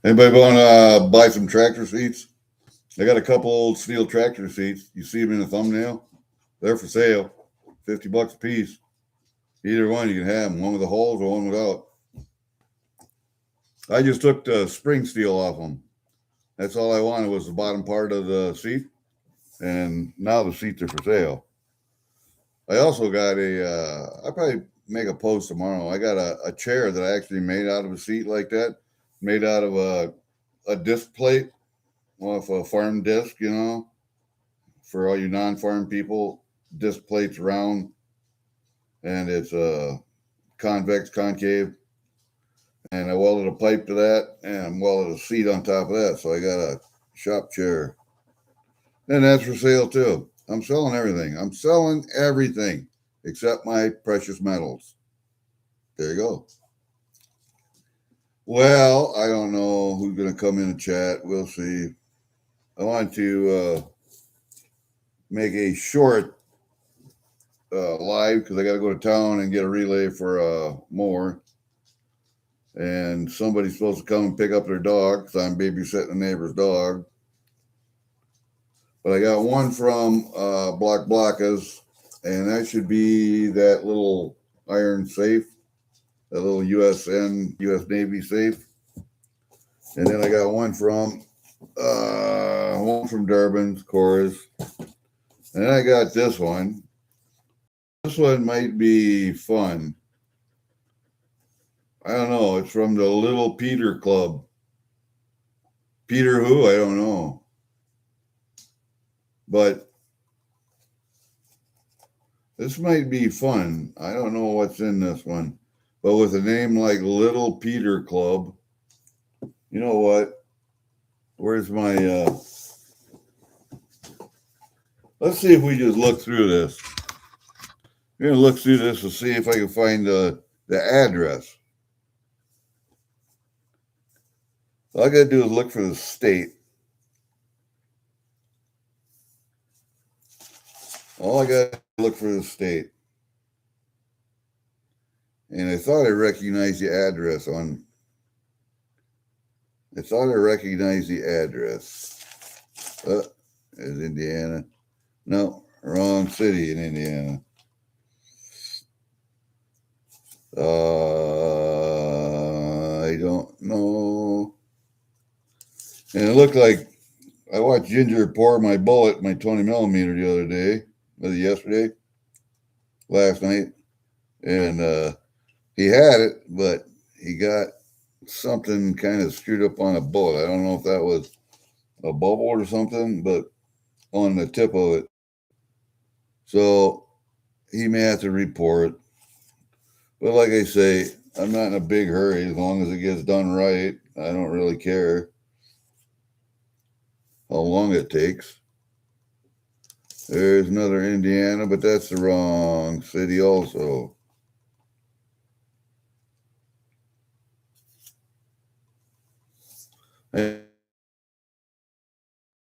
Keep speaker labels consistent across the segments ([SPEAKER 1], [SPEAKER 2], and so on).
[SPEAKER 1] Anybody want to buy some tractor seats? I got a couple old steel tractor seats. You see them in the thumbnail? They're for sale. $50 a piece. Either one you can have them. One with the holes or one without. I just took the spring steel off them. That's all I wanted was the bottom part of the seat. And now the seats are for sale. I also got I'll probably make a post tomorrow. I got a chair that I actually made out of a seat like that, made out of a disc plate off a farm disc, for all you non-farm people. Disc plate's round and it's convex, concave. And I welded a pipe to that and welded a seat on top of that. So I got a shop chair. And that's for sale too. I'm selling everything. I'm selling everything except my precious metals. There you go. Well, I don't know who's going to come in and chat. We'll see. I want to make a short live because I got to go to town and get a relay for more. And somebody's supposed to come and pick up their dog because I'm babysitting a neighbor's dog. But I got one from Block Blockas, and that should be that little iron safe, that little U.S. Navy safe. And then I got one from Durbin, of course. And then I got this one. This one might be fun. I don't know. It's from the Little Peter Club. Peter who? I don't know. But this might be fun. I don't know what's in this one. But with a name like Little Peter Club, you know what? Where's my let's see if we just look through this. I'm gonna look through this and see if I can find the address. All I gotta do is look for the state. All I gotta look for the state. And I thought I recognized the address on. I thought I recognized the address. It's Indiana. No, wrong city in Indiana. I don't know. And it looked like I watched Ginger pour my bullet, my 20 millimeter the other day. Was it yesterday? Last night. And he had it, but he got something kind of screwed up on a bullet. I don't know if that was a bubble or something, but on the tip of it. So he may have to report. But like I say, I'm not in a big hurry as long as it gets done right. I don't really care how long it takes. There's another Indiana, but that's the wrong city also.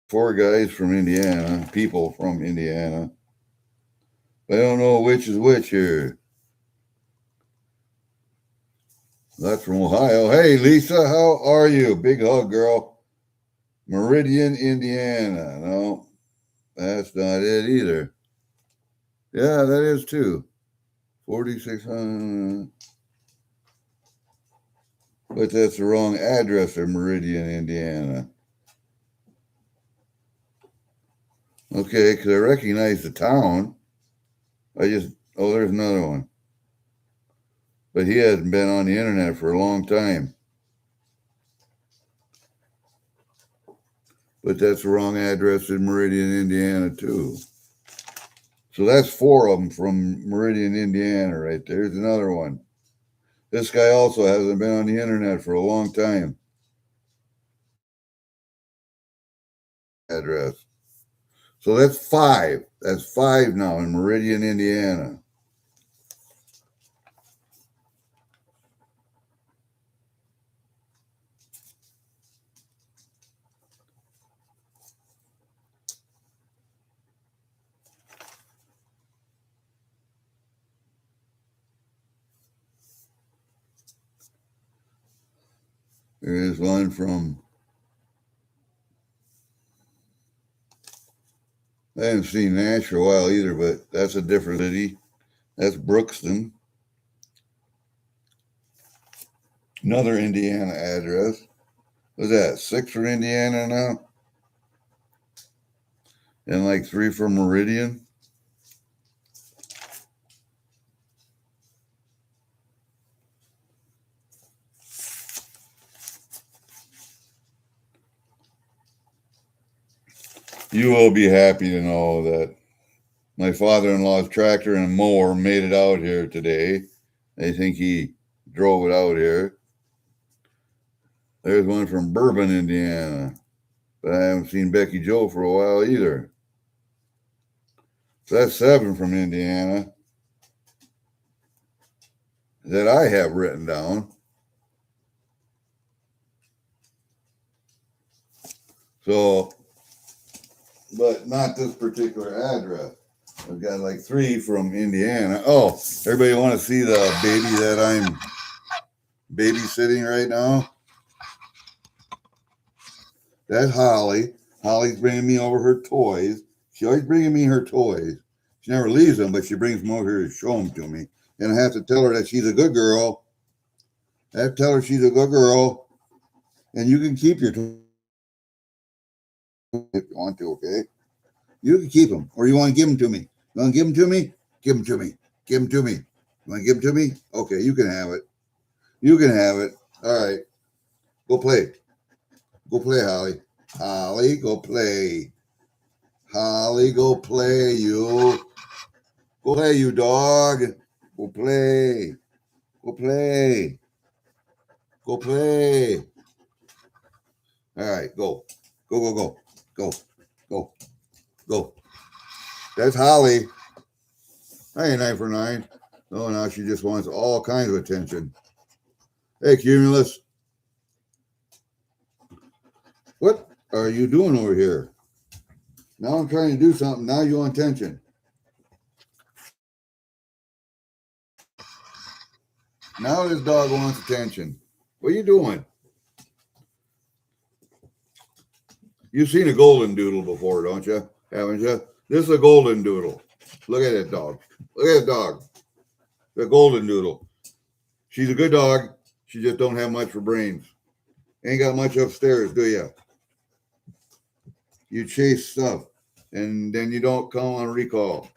[SPEAKER 1] Four guys from Indiana, people from Indiana. I don't know which is which here. That's from Ohio. Hey, Lisa, how are you? Big hug, girl. Meridian, Indiana. No, that's not it either. Yeah, that is too. 4600. But that's the wrong address of Meridian, Indiana. Okay, because I recognize the town. There's another one. But he hasn't been on the internet for a long time. But that's the wrong address in Meridian, Indiana, too. So that's four of them from Meridian, Indiana, right there. There's another one. This guy also hasn't been on the internet for a long time. Address. So that's five. That's five now in Meridian, Indiana. There is one from, I haven't seen Nash for a while either, but that's a different city. That's Brookston. Another Indiana address. What's that? 6 from Indiana now? And like 3 from Meridian. You will be happy to know that my father-in-law's tractor and mower made it out here today. I think he drove it out here. There's one from Bourbon, Indiana. But I haven't seen Becky Joe for a while either. So that's 7 from Indiana that I have written down. So, but not this particular address. I've got like 3 from Indiana. Oh, everybody want to see the baby that I'm babysitting right now? That's Holly. Holly's bringing me over her toys. She's always bringing me her toys. She never leaves them, but she brings them over here to show them to me. And I have to tell her that she's a good girl. I have to tell her she's a good girl. And you can keep your toys if you want to, okay? You can keep them. Or you want to give them to me. You want to give them to me? Give them to me. Give them to me. You want to give them to me? Okay, you can have it. You can have it. All right. Go play. Go play, Holly. Holly, go play. Holly, go play, you. Go play, you dog. Go play. Go play. Go play. All right, go. Go, go, go. Go. Go. Go. That's Holly. I ain't 9 for 9. Oh, now she just wants all kinds of attention. Hey, Cumulus. What are you doing over here? Now I'm trying to do something. Now you want attention. Now this dog wants attention. What are you doing? You've seen a golden doodle before, don't you? Haven't you? This is a golden doodle. Look at that dog. Look at that dog. The golden doodle. She's a good dog. She just don't have much for brains. Ain't got much upstairs, do you? You chase stuff, and then you don't come on recall.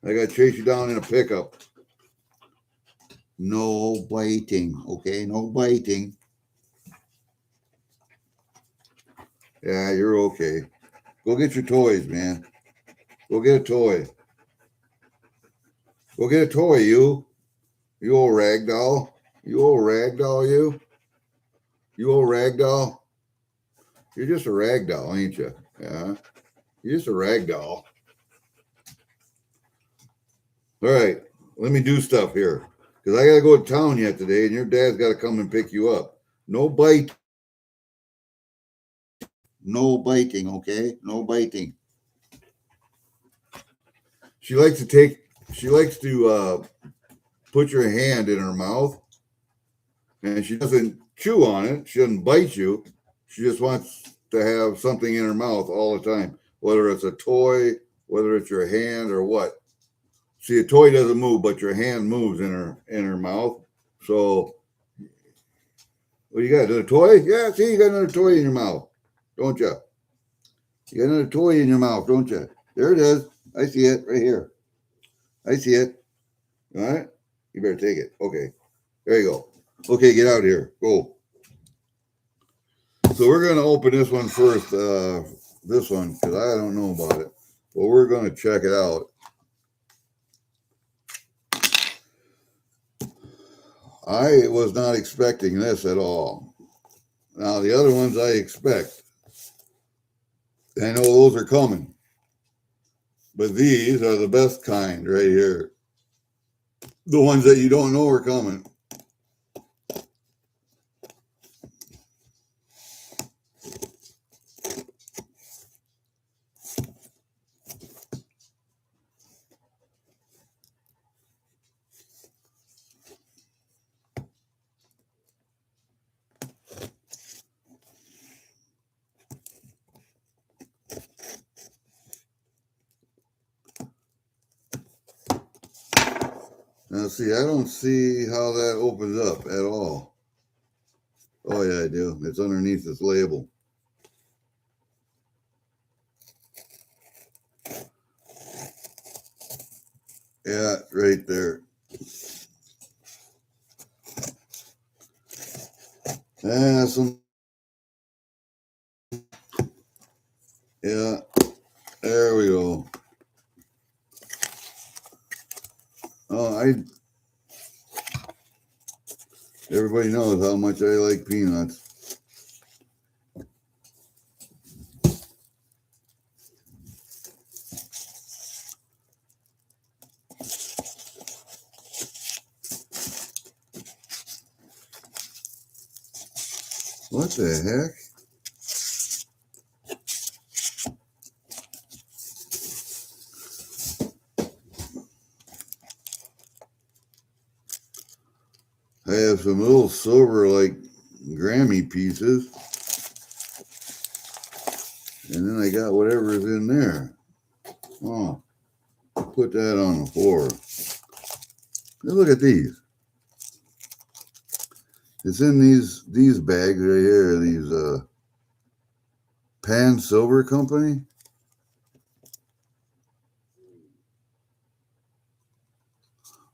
[SPEAKER 1] I got to chase you down in a pickup. No biting, okay? No biting. Yeah, you're okay. Go get your toys, man. Go get a toy. Go get a toy, you. You old rag doll. You old rag doll, you. You old rag doll. You're just a rag doll, ain't you? Yeah. You're just a rag doll. All right. Let me do stuff here. Because I got to go to town yet today, and your dad's got to come and pick you up. No bite. No biting, okay? No biting. She likes to put your hand in her mouth, and she doesn't chew on it. She doesn't bite you. She just wants to have something in her mouth all the time, whether it's a toy, whether it's your hand or what. See, a toy doesn't move, but your hand moves in her mouth. So, what you got? A toy? Yeah, see, you got another toy in your mouth, don't you? You got another toy in your mouth, don't you? There it is. I see it right here. I see it. All right? You better take it. Okay. There you go. Okay, get out of here. Go. So we're going to open this one first. This one, because I don't know about it. But we're going to check it out. I was not expecting this at all. Now, the other ones I expect. I know those are coming. But these are the best kind right here. The ones that you don't know are coming. See, I don't see how that opens up at all. Oh, yeah, I do. It's underneath this label. Yeah, right there. Yeah, there we go. Oh, everybody knows how much I like peanuts. What the heck? I have some little silver like Grammy pieces. And then I got whatever's in there. Oh, put that on the floor. Look at these. It's in these bags right here. These Pan Silver Company.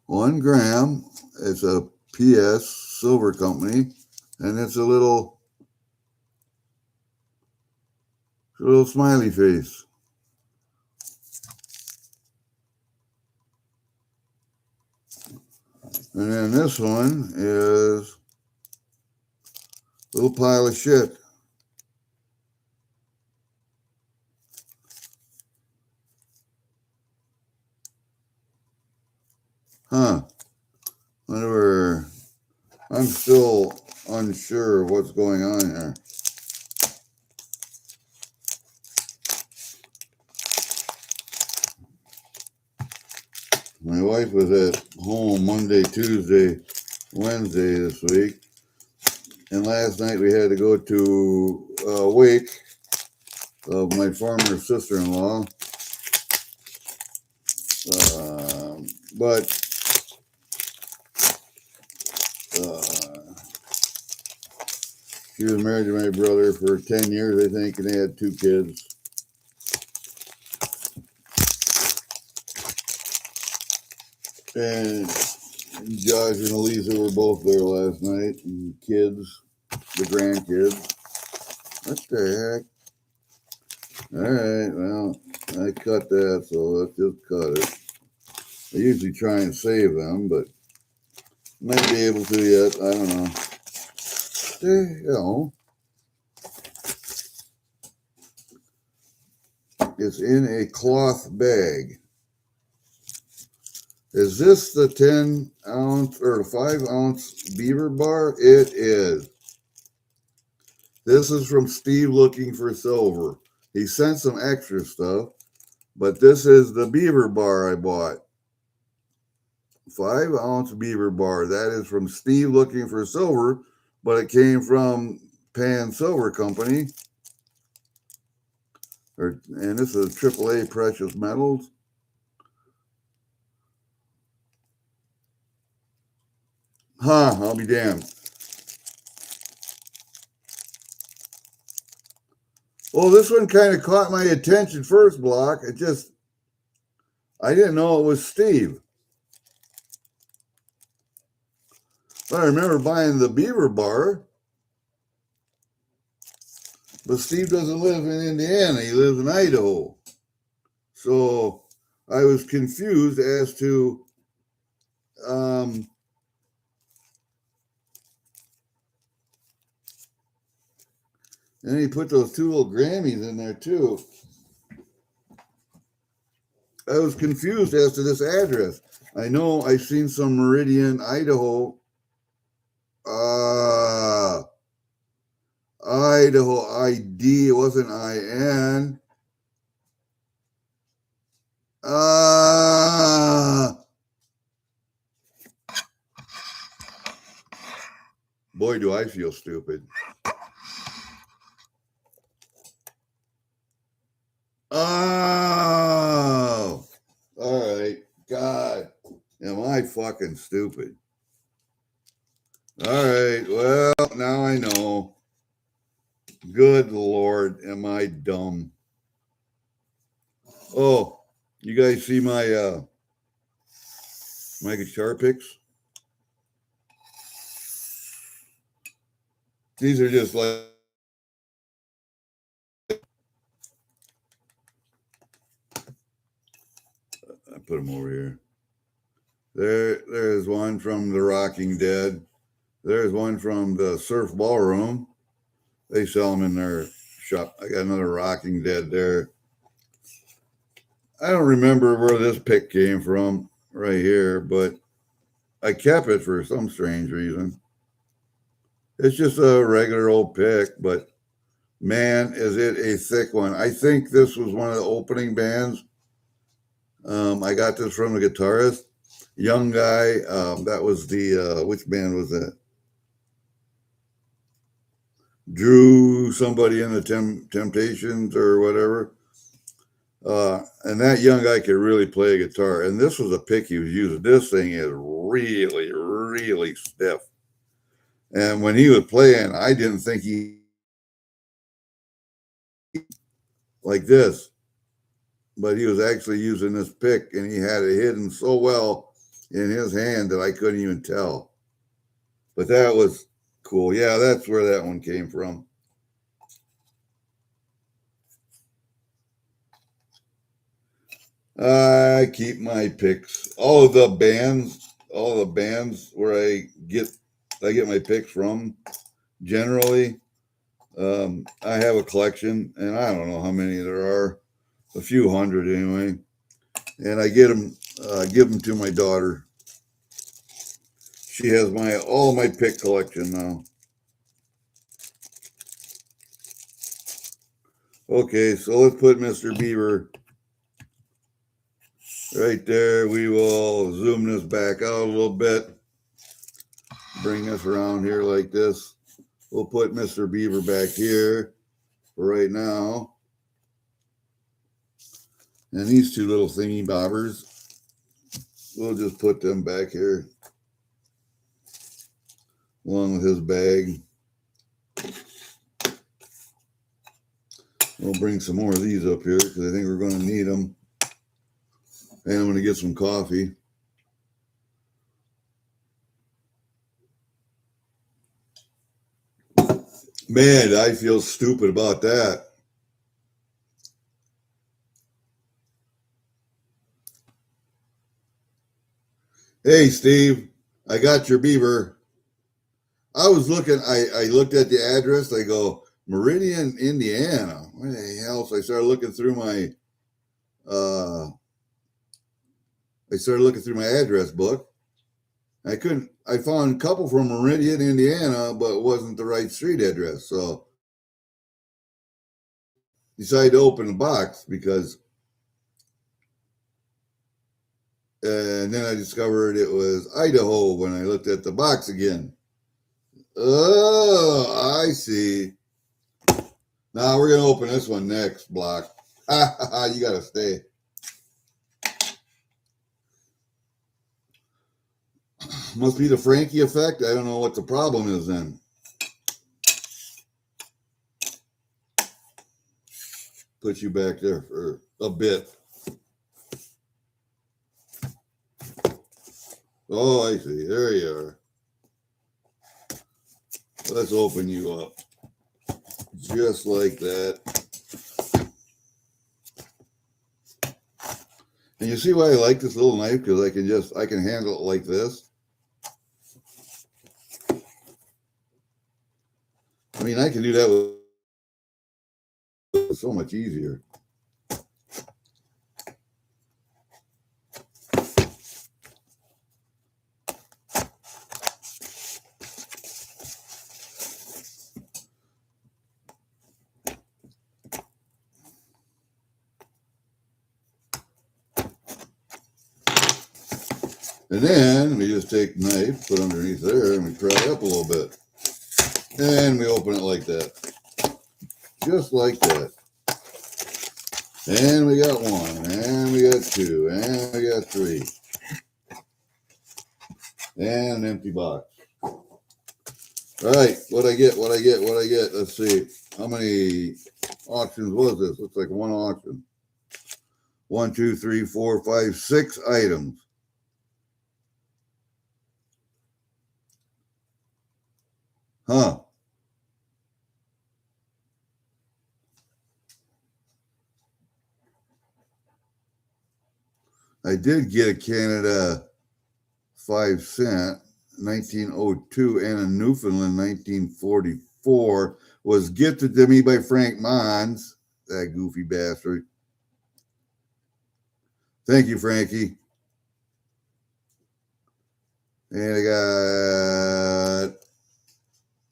[SPEAKER 1] $1 gram. It's a PS Silver Company, and it's a little smiley face. And then this one is a little pile of shit. Huh. Whatever. I'm still unsure of what's going on here. My wife was at home Monday, Tuesday, Wednesday this week. And last night we had to go to a wake of my former sister-in-law. But she was married to my brother for 10 years, I think, and they had 2 kids. And Josh and Elisa were both there last night, and kids, the grandkids. What the heck? All right, well, I cut that, so let's just cut it. I usually try and save them, but might be able to yet. I don't know. You know, it's in a cloth bag. Is this the 10-ounce or 5-ounce Beaver bar? It is. This is from Steve Looking for Silver. He sent some extra stuff, but this is the Beaver bar I bought. 5-ounce Beaver bar. That is from Steve Looking for Silver, but it came from Pan Silver Company. And this is AAA Precious Metals. Huh, I'll be damned. Well, this one kind of caught my attention first, Block. I didn't know it was Steve. But I remember buying the Beaver bar. But Steve doesn't live in Indiana. He lives in Idaho. So I was confused as to and he put those 2 little Grammys in there too. I was confused as to this address. I know I've seen some Meridian, Idaho. Idaho ID. It wasn't IN. Boy, do I feel stupid. Oh, all right. God, am I fucking fucking stupid. All right, well, now I know. Good Lord, am I dumb? Oh, you guys see my my guitar picks? These are just like I put them over here. There's one from The Rocking Dead. There's one from the Surf Ballroom. They sell them in their shop. I got another Rocking Dead there. I don't remember where this pick came from right here, but I kept it for some strange reason. It's just a regular old pick, but man, is it a thick one. I think this was one of the opening bands. I got this from the guitarist, young guy. That was the, which band was that? Drew somebody in the Temptations or whatever. And that young guy could really play a guitar. And this was a pick he was using. This thing is really, really stiff. And when he was playing, I didn't think he like this, but he was actually using this pick, and he had it hidden so well in his hand that I couldn't even tell. But that was cool. Yeah, that's where that one came from. I keep my picks. All the bands where I get my picks from. Generally, I have a collection, and I don't know how many there are, a few hundred anyway. And I give them to my daughter. She has all my pick collection now. Okay, so let's put Mr. Beaver right there. We will zoom this back out a little bit. Bring this around here like this. We'll put Mr. Beaver back here for right now. And these two little thingy bobbers, we'll just put them back here along with his bag. We'll bring some more of these up here because I think we're going to need them. And I'm going to get some coffee. Man, I feel stupid about that. Hey, Steve, I got your Beaver. I was looking, I looked at the address. I go, Meridian, Indiana. Where the hell? So I started looking through my address book. I found a couple from Meridian, Indiana, but it wasn't the right street address. So decided to open the box and then I discovered it was Idaho when I looked at the box again. Oh, I see. Now we're going to open this one next, Block. You got to stay. Must be the Frankie effect. I don't know what the problem is then. Put you back there for a bit. Oh, I see. There you are. Let's open you up. Just like that. And you see why I like this little knife? Because I can handle it like this. I mean, I can do that with so much easier. And then we just take the knife, put underneath there, and we pry it up a little bit. And we open it like that. Just like that. And we got one, and we got two, and we got three. And an empty box. All right, what I get? Let's see. How many auctions was this? Looks like one auction. 1, 2, 3, 4, 5, 6 items. Huh. I did get a Canada 5-cent, 1902, and a Newfoundland 1944. Was gifted to me by Frank Mons, that goofy bastard. Thank you, Frankie. And I got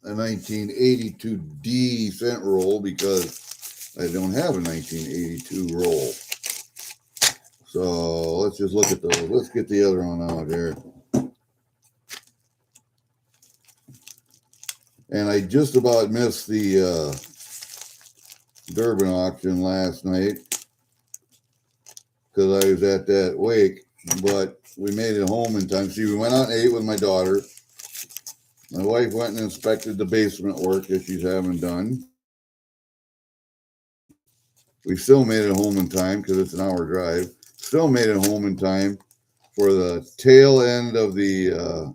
[SPEAKER 1] a 1982 D cent roll because I don't have a 1982 roll. So let's just look at those. Let's get the other one out here. And I just about missed the Durbin auction last night because I was at that wake, but we made it home in time. See, we went out and ate with my daughter. My wife went and inspected the basement work that she's having done. We still made it home in time because it's an hour drive. Still made it home in time for the tail end of the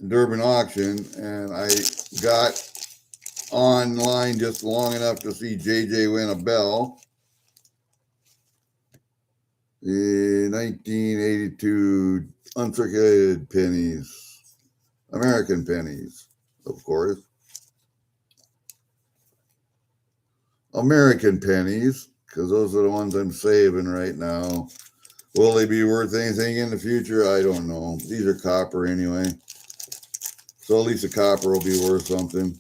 [SPEAKER 1] Durbin auction, and I got online just long enough to see JJ win a bell. The 1982 uncirculated pennies, American pennies, of course. American pennies, because those are the ones I'm saving right now. Will they be worth anything in the future? I don't know. These are copper anyway. So at least the copper will be worth something.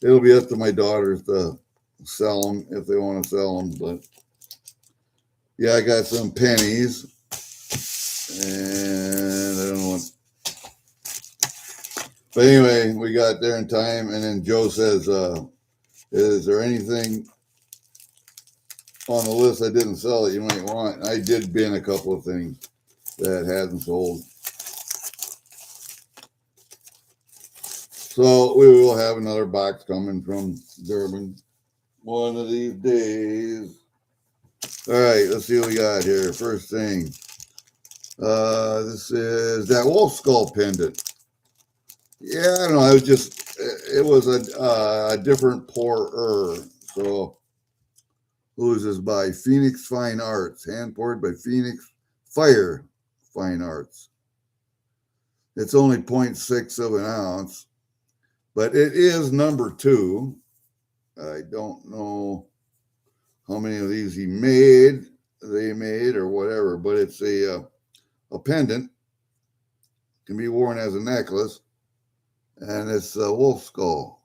[SPEAKER 1] It'll be up to my daughters to sell them if they want to sell them. But yeah, I got some pennies. And I don't know what. But anyway, we got there in time. And then Joe says, is there anything on the list I didn't sell that you might want? And I did bin a couple of things that hadn't sold. So we will have another box coming from Durbin one of these days. All right, let's see what we got here. First thing. This is that wolf skull pendant. Yeah, I don't know. It was a different pourer. So who is this by? Phoenix Fine Arts, hand poured by Phoenix Fire Fine Arts. It's only 0.6 of an ounce, but it is number 2. I don't know how many of these they made or whatever, but it's a pendant, can be worn as a necklace, and it's a wolf skull.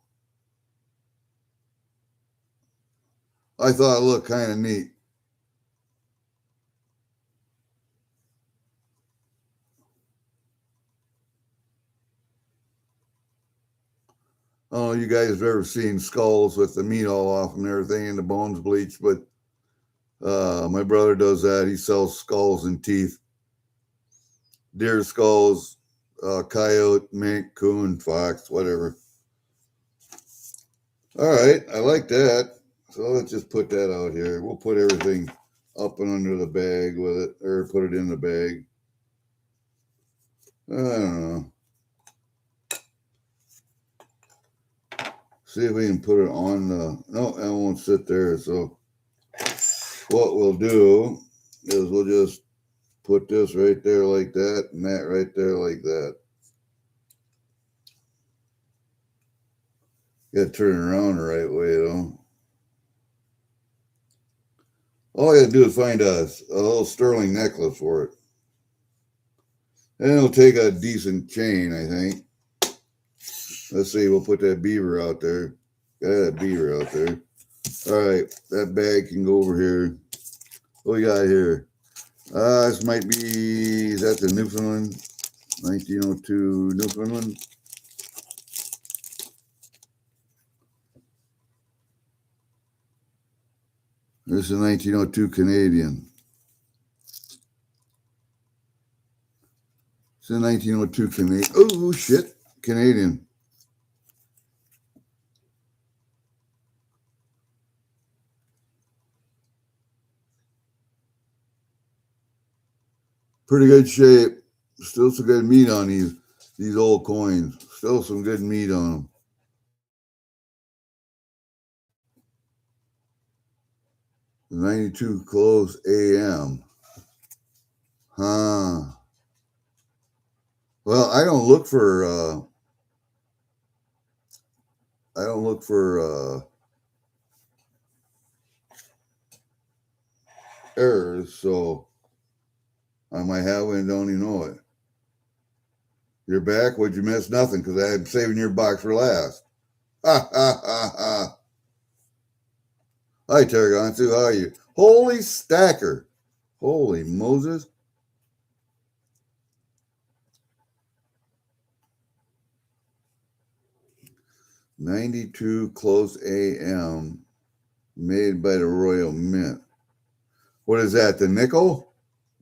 [SPEAKER 1] I thought it looked kind of neat. I don't know if you guys have ever seen skulls with the meat all off and everything and the bones bleached, but my brother does that. He sells skulls and teeth. Deer skulls, coyote, mink, coon, fox, whatever. All right, I like that. So let's just put that out here. We'll put everything up and under the bag with it, or put it in the bag. I don't know. See if we can put it on the, no, it won't sit there. So what we'll do is we'll just put this right there like that and that right there like that. You got to turn it around the right way though. All you got to do is find a little sterling necklace for it. And it'll take a decent chain, I think. Let's see, we'll put that beaver out there. Got that beaver out there. All right, that bag can go over here. What we got here? This might be, is that the Newfoundland? 1902 Newfoundland. This is 1902 Canadian. It's a 1902 Canadian. Oh, shit. Canadian. Pretty good shape. Still some good meat on these old coins. Still some good meat on them. The 92 close AM. Huh. Well, I don't look for errors, so I might have one and don't even know it. You're back? What'd you miss? Nothing, because I'm saving your box for last. Ha ha ha ha. Hi, Tarragon. Sue, how are you? Holy stacker. Holy Moses. '92 close AM, made by the Royal Mint. What is that? The nickel?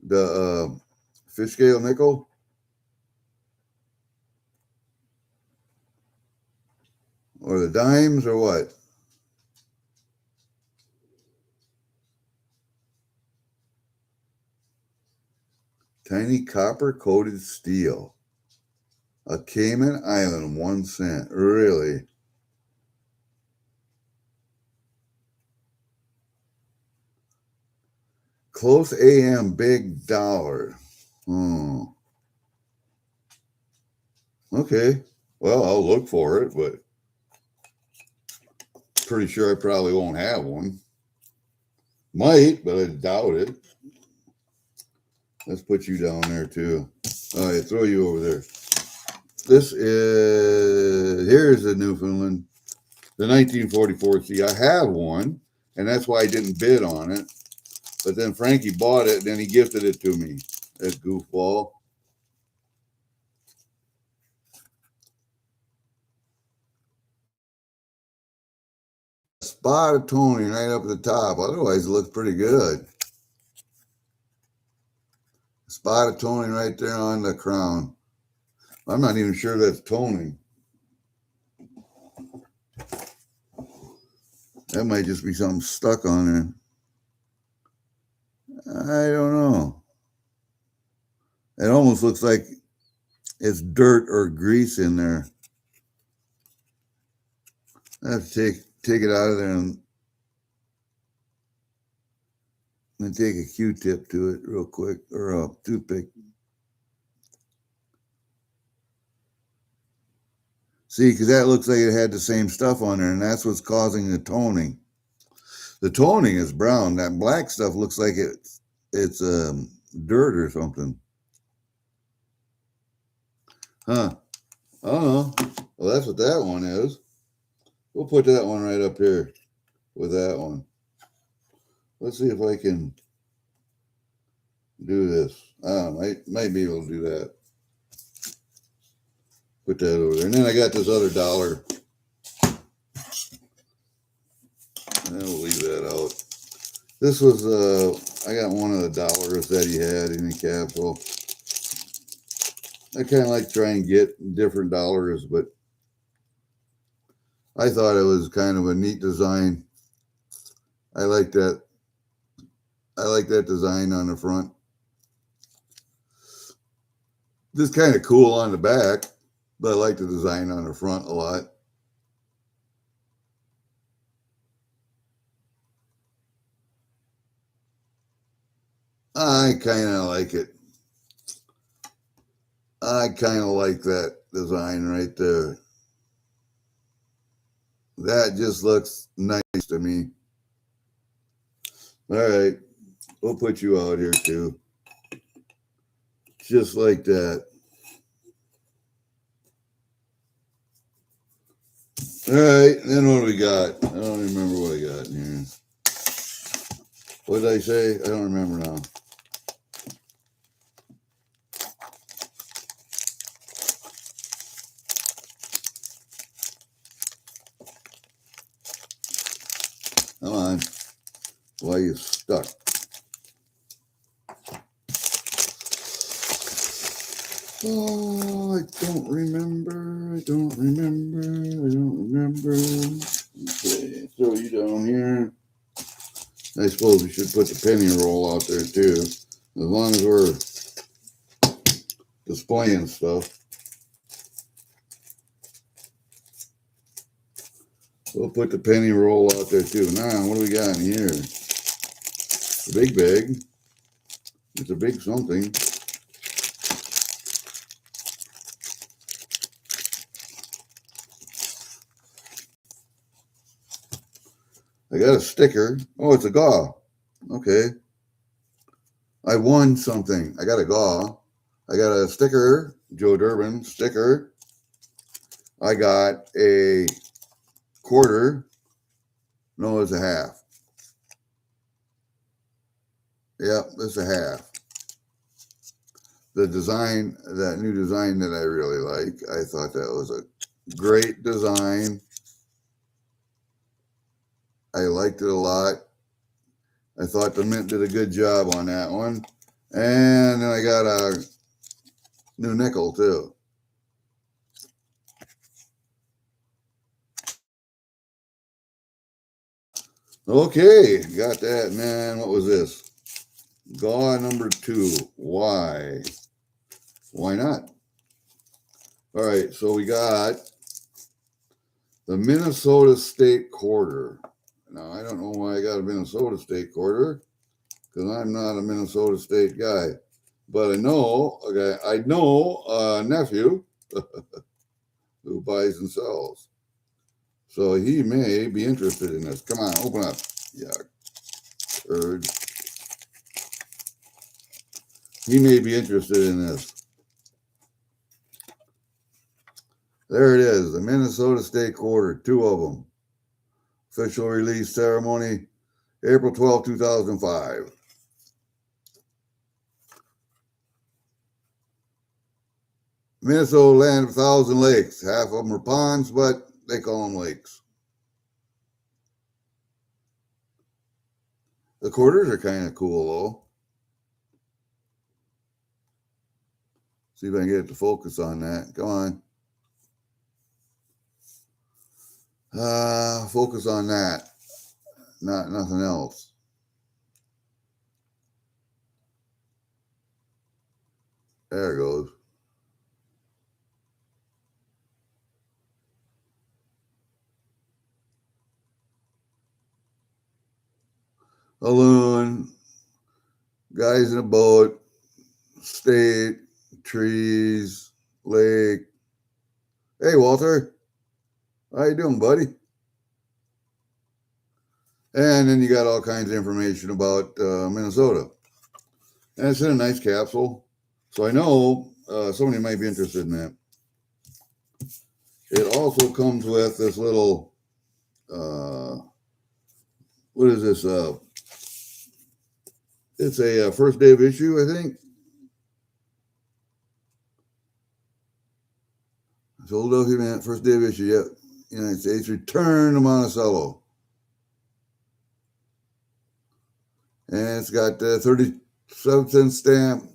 [SPEAKER 1] The fish scale nickel? Or the dimes or what? Tiny copper coated steel. A Cayman Island, 1 cent. Really? Close AM, big dollar. Oh. Okay. Well, I'll look for it, but pretty sure I probably won't have one. Might, but I doubt it. Let's put you down there too. All right, throw you over there. Here's the Newfoundland, the 1944. See, I have one, and that's why I didn't bid on it. But then Frankie bought it, and then he gifted it to me. That goofball. Spot of toning right up at the top. Otherwise, it looks pretty good. Spot of toning right there on the crown. I'm not even sure that's toning. That might just be something stuck on there. I don't know. It almost looks like it's dirt or grease in there. I have to take it out of there and take a Q-tip to it real quick, or a toothpick. See, because that looks like it had the same stuff on there, and that's what's causing the toning. The toning is brown. That black stuff looks like it's dirt or something. Huh. I don't know. Well, that's what that one is. We'll put that one right up here with that one. Let's see if I can do this. I might be able to do that. Put that over there. And then I got this other dollar. And we'll leave that out. This was, I got one of the dollars that he had in the capsule. I kind of like try and get different dollars, but I thought it was kind of a neat design. I like that. I like that design on the front. Just kind of cool on the back, but I like the design on the front a lot. I kind of like it. I kind of like that design right there. That just looks nice to me. All right, we'll put you out here too. Just like that. All right, then what do we got? I don't remember what I got in here. What did I say? I don't remember now. Come on. Why are you stuck? Oh, I don't remember. Okay, throw you down here. I suppose we should put the penny roll out there too. As long as we're displaying stuff. We'll put the penny roll out there too. Now, what do we got in here? A big bag. It's a big something. I got a sticker. Oh, it's a GAW. Okay. I won something. I got a GAW. I got a sticker, Joe Durbin sticker. I got a quarter. No, it's a half. Yep, it's a half. The design, that new design that I really like, I thought that was a great design. I liked it a lot. I thought the Mint did a good job on that one. And then I got a new nickel too. Okay, got that. And then what was this? GAW number 2. Why? Why not? All right, so we got the Minnesota State Quarter. Now, I don't know why I got a Minnesota State Quarter, because I'm not a Minnesota State guy. But I know a nephew who buys and sells. So he may be interested in this. Come on, open up. Yeah. He may be interested in this. There it is, the Minnesota State Quarter, 2 of them. Official release ceremony, April 12, 2005. Minnesota land of 1,000 lakes. Half of them are ponds, but they call them lakes. The quarters are kind of cool, though. See if I can get it to focus on that. Come on. Focus on that. Not nothing else. There it goes. A loon, guys in a boat, state, trees, lake. Hey, Walter. How you doing, buddy? And then you got all kinds of information about Minnesota. And it's in a nice capsule. So I know somebody might be interested in that. It also comes with this little, what is this? It's a first day of issue, I think. Philadelphia Man, first day of issue, yep. United States, return to Monticello. And it's got 37-cent stamp,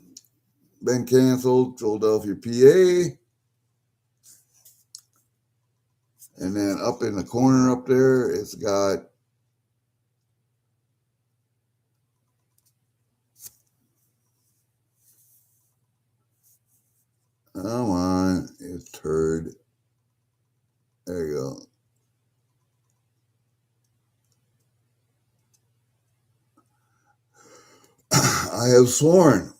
[SPEAKER 1] been canceled, Philadelphia, PA. And then up in the corner up there, it's got come on, it's turd. There you go. I have sworn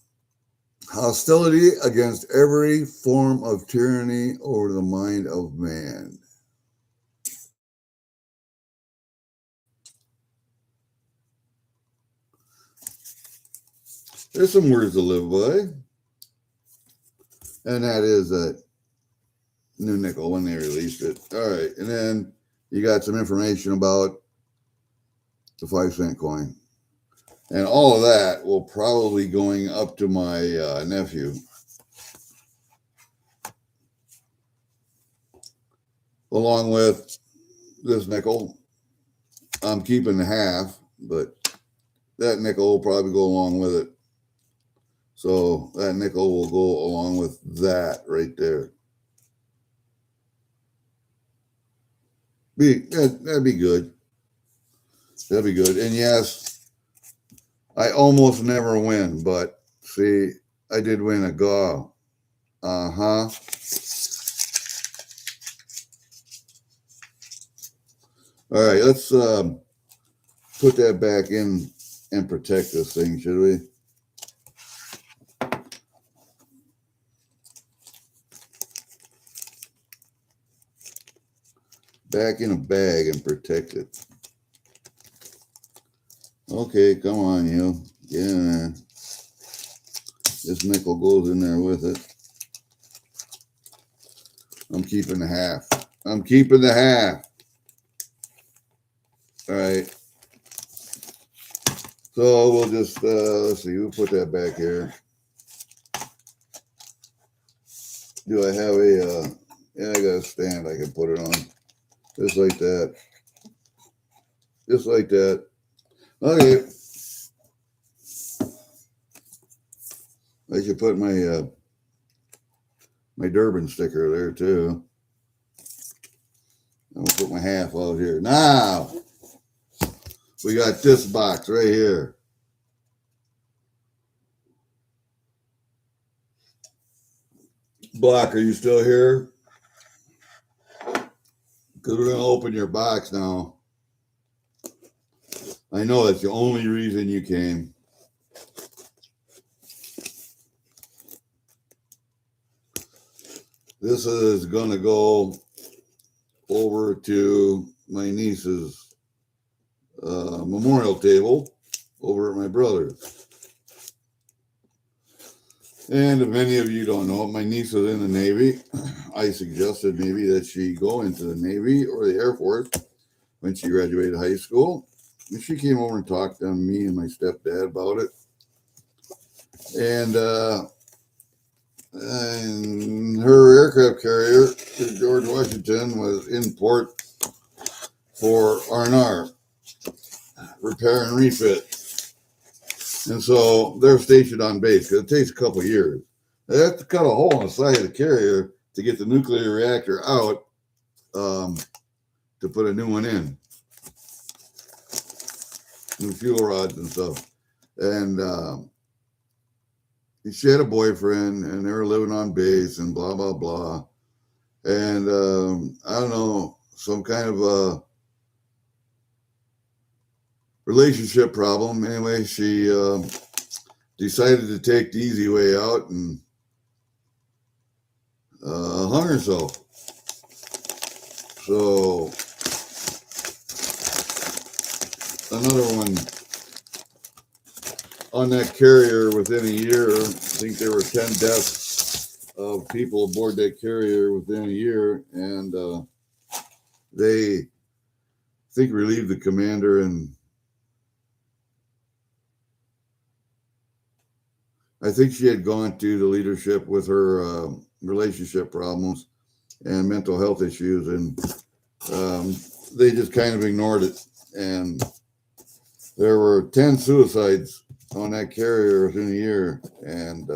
[SPEAKER 1] hostility against every form of tyranny over the mind of man. There's some words to live by. And that is that new nickel when they released it. All right. And then you got some information about the 5-cent coin. And all of that will probably going up to my nephew. Along with this nickel. I'm keeping the half, but that nickel will probably go along with it. So that nickel will go along with that right there. That'd be good. That'd be good. And yes, I almost never win, but see, I did win a GAW. Uh-huh. All right, let's put that back in and protect this thing, should we? Back in a bag and protect it. Okay, come on, you. Get in there. This nickel goes in there with it. I'm keeping the half. I'm keeping the half. All right. So we'll just, let's see, we'll put that back here. Do I have a, yeah, I got a stand I can put it on. Just like that. Just like that. Okay. I should put my my Durbin sticker there too. I'm gonna put my half out here. Now we got this box right here. Block, are you still here? Because we're gonna open your box now. I know that's the only reason you came. This is going to go over to my niece's memorial table over at my brother's. And if many of you don't know, my niece was in the Navy. I suggested maybe that she go into the Navy or the Air Force when she graduated high school. And she came over and talked to me and my stepdad about it. And her aircraft carrier, George Washington, was in port for R&R, repair and refit. And so they're stationed on base because it takes a couple of years. They have to cut a hole in the side of the carrier to get the nuclear reactor out to put a new one in. New fuel rods and stuff. And she had a boyfriend and they were living on base and blah, blah, blah. And I don't know, some kind of a relationship problem. Anyway, she decided to take the easy way out and hung herself. So another one on that carrier within a year. I think there were 10 deaths of people aboard that carrier within a year, and they, I think, relieved the commander, and I think she had gone to the leadership with her relationship problems and mental health issues, and they just kind of ignored it. And there were 10 suicides on that carrier within a year, and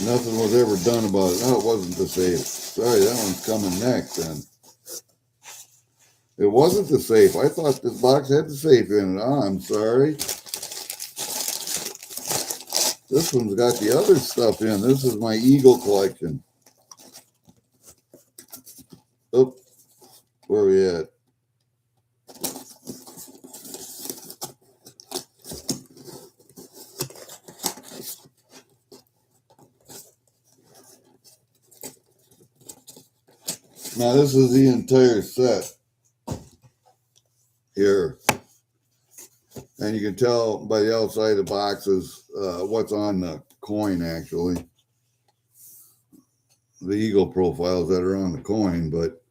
[SPEAKER 1] nothing was ever done about it. No, it wasn't the safe. Sorry, that one's coming next then. It wasn't the safe. I thought this box had the safe in it. Oh, I'm sorry. This one's got the other stuff in. This is my Eagle collection. Oh, where are we at? Now this is the entire set here. And you can tell by the outside of the boxes what's on the coin, actually. The Eagle profiles that are on the coin. But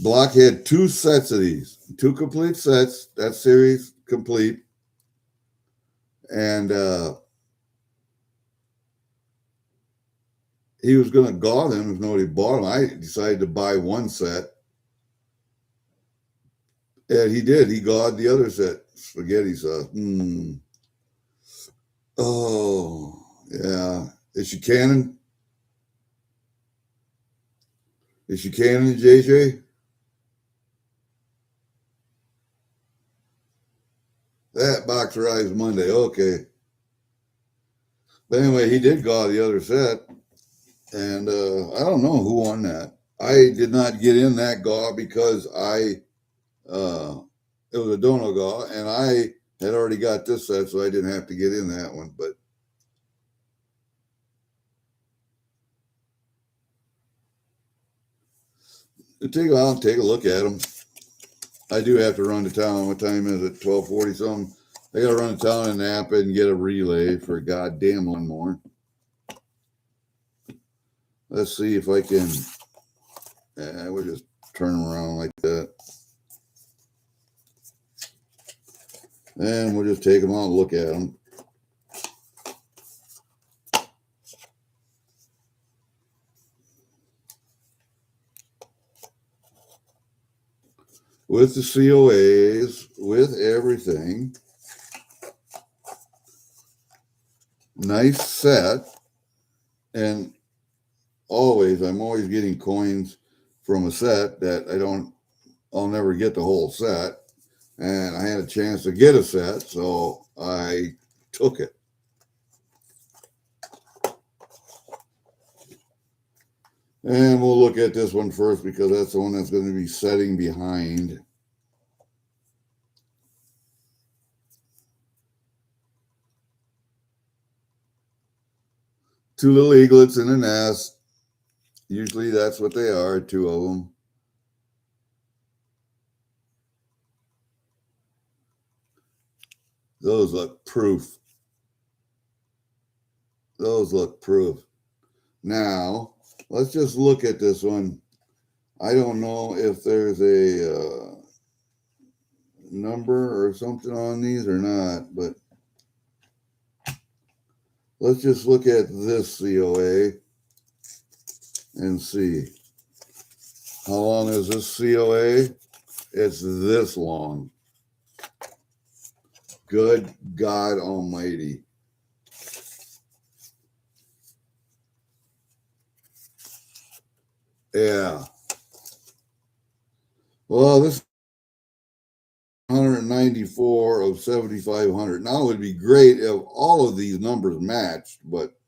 [SPEAKER 1] Block had 2 sets of these. 2 complete sets. That series complete. And he was going to GAW them if nobody bought them. I decided to buy 1 set. And he did. He GAWed the other set. spaghetti sauce. Oh, yeah. Is she canning? Is she canning, JJ? That boxerized Monday. Okay. But anyway, he did go the other set. And I don't know who won that. I did not get in that gaw because it was a dono gaw, and I had already got this set, so I didn't have to get in that one. But take a look at them. I do have to run to town. What time is it? 12:40 something. I got to run to town and Napa and get a relay for a goddamn one more. Let's see if I can. We'll just turn them around like that. And we'll just take them out and look at them. With the COAs, with everything. Nice set. And I'm always getting coins from a set that I'll never get the whole set. And I had a chance to get a set, so I took it. And we'll look at this one first because that's the one that's going to be setting behind. Two little eaglets in a nest. Usually that's what they are, two of them. Those look proof. Those look proof. Now, let's just look at this one. I don't know if there's a number or something on these or not, but let's just look at this COA and see. How long is this COA? It's this long. Good God Almighty. Yeah. Well, this 194 of 7,500. Now it would be great if all of these numbers matched, but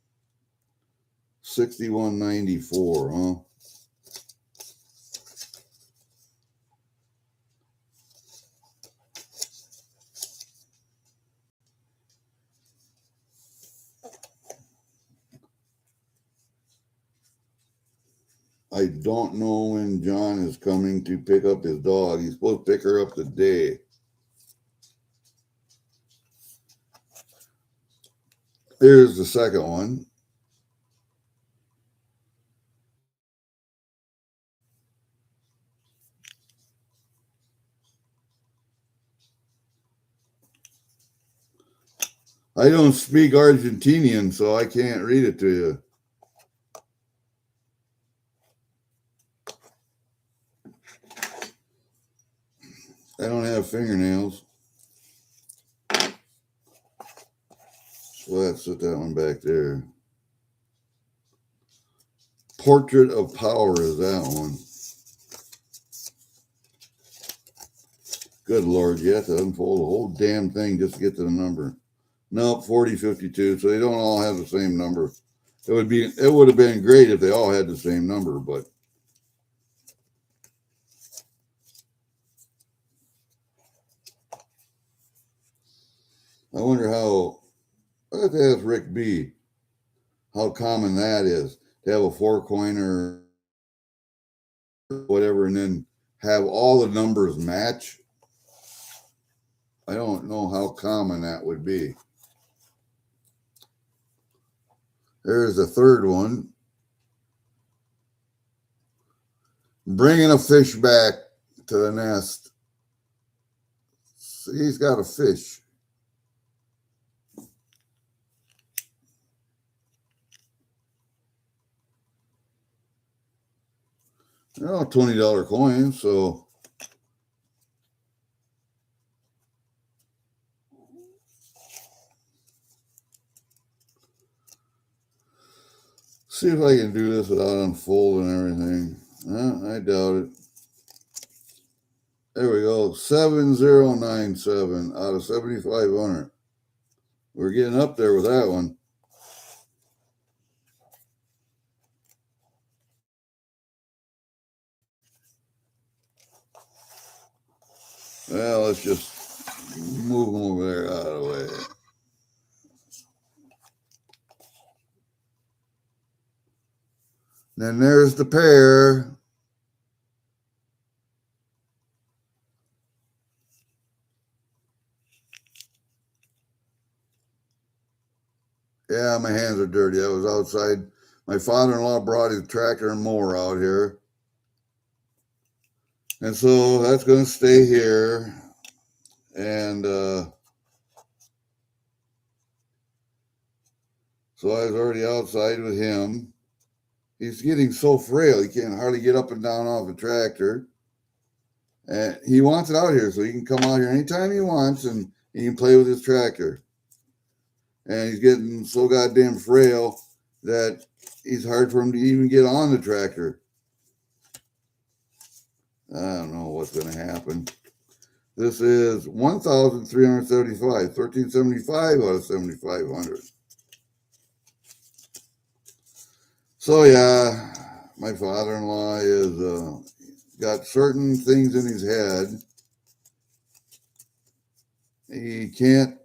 [SPEAKER 1] 6194, huh? I don't know when John is coming to pick up his dog. He's supposed to pick her up today. Here's the second one. I don't speak Argentinian, so I can't read it to you. I don't have fingernails. So let's put that one back there. Portrait of Power is that one. Good Lord, you have to unfold the whole damn thing just to get to the number. Nope, 4052. So they don't all have the same number. It would have been great if they all had the same number, but I wonder how. I have to ask Rick B. how common that is to have a 4-coin or whatever, and then have all the numbers match. I don't know how common that would be. There's the third one. Bringing a fish back to the nest. See, he's got a fish. They're all $20 coins, so See if I can do this without unfolding everything. I doubt it. There we go. 7097 out of 7,500. We're getting up there with that one. Well, let's just move them over there out of the way. Then there's the pair. Yeah, my hands are dirty. I was outside. My father-in-law brought his tractor and mower out here. And so that's going to stay here. And so I was already outside with him. He's getting so frail, he can't hardly get up and down off the tractor. And he wants it out here, so he can come out here anytime he wants and he can play with his tractor. And he's getting so goddamn frail that it's hard for him to even get on the tractor. I don't know what's going to happen. This is 1,375, 1,375 out of 7,500. So yeah, my father-in-law is got certain things in his head. He can't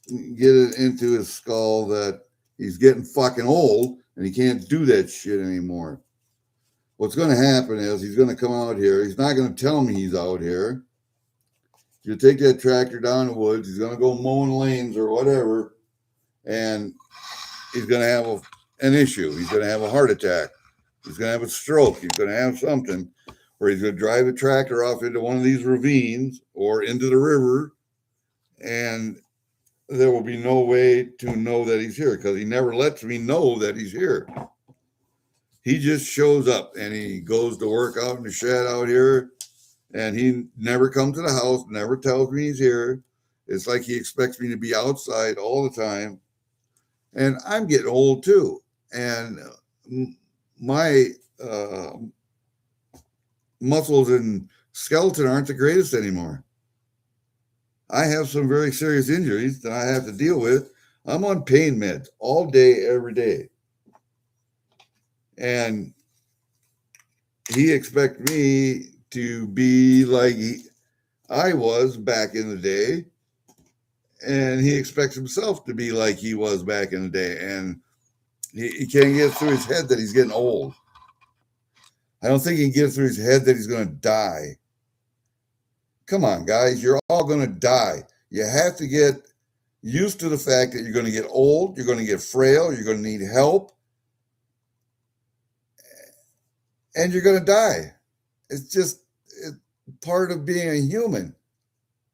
[SPEAKER 1] get it into his skull that he's getting fucking old and he can't do that shit anymore. What's going to happen is he's going to come out here. He's not going to tell me he's out here. He'll take that tractor down the woods. He's going to go mowing lanes or whatever, and he's going to have an issue. He's going to have a heart attack. He's going to have a stroke. He's going to have something where he's going to drive the tractor off into one of these ravines or into the river, and there will be no way to know that he's here because he never lets me know that he's here. He just shows up and he goes to work out in the shed out here, and he never comes to the house, never tells me he's here. It's like he expects me to be outside all the time. And I'm getting old too. And my muscles and skeleton aren't the greatest anymore. I have some very serious injuries that I have to deal with. I'm on pain meds all day, every day. And he expects me to be like I was back in the day. And he expects himself to be like he was back in the day. And he can't get through his head that he's getting old. I don't think he can get through his head that he's going to die. Come on, guys, you're all going to die. You have to get used to the fact that you're going to get old, you're going to get frail, you're going to need help, and you're going to die. It's part of being a human.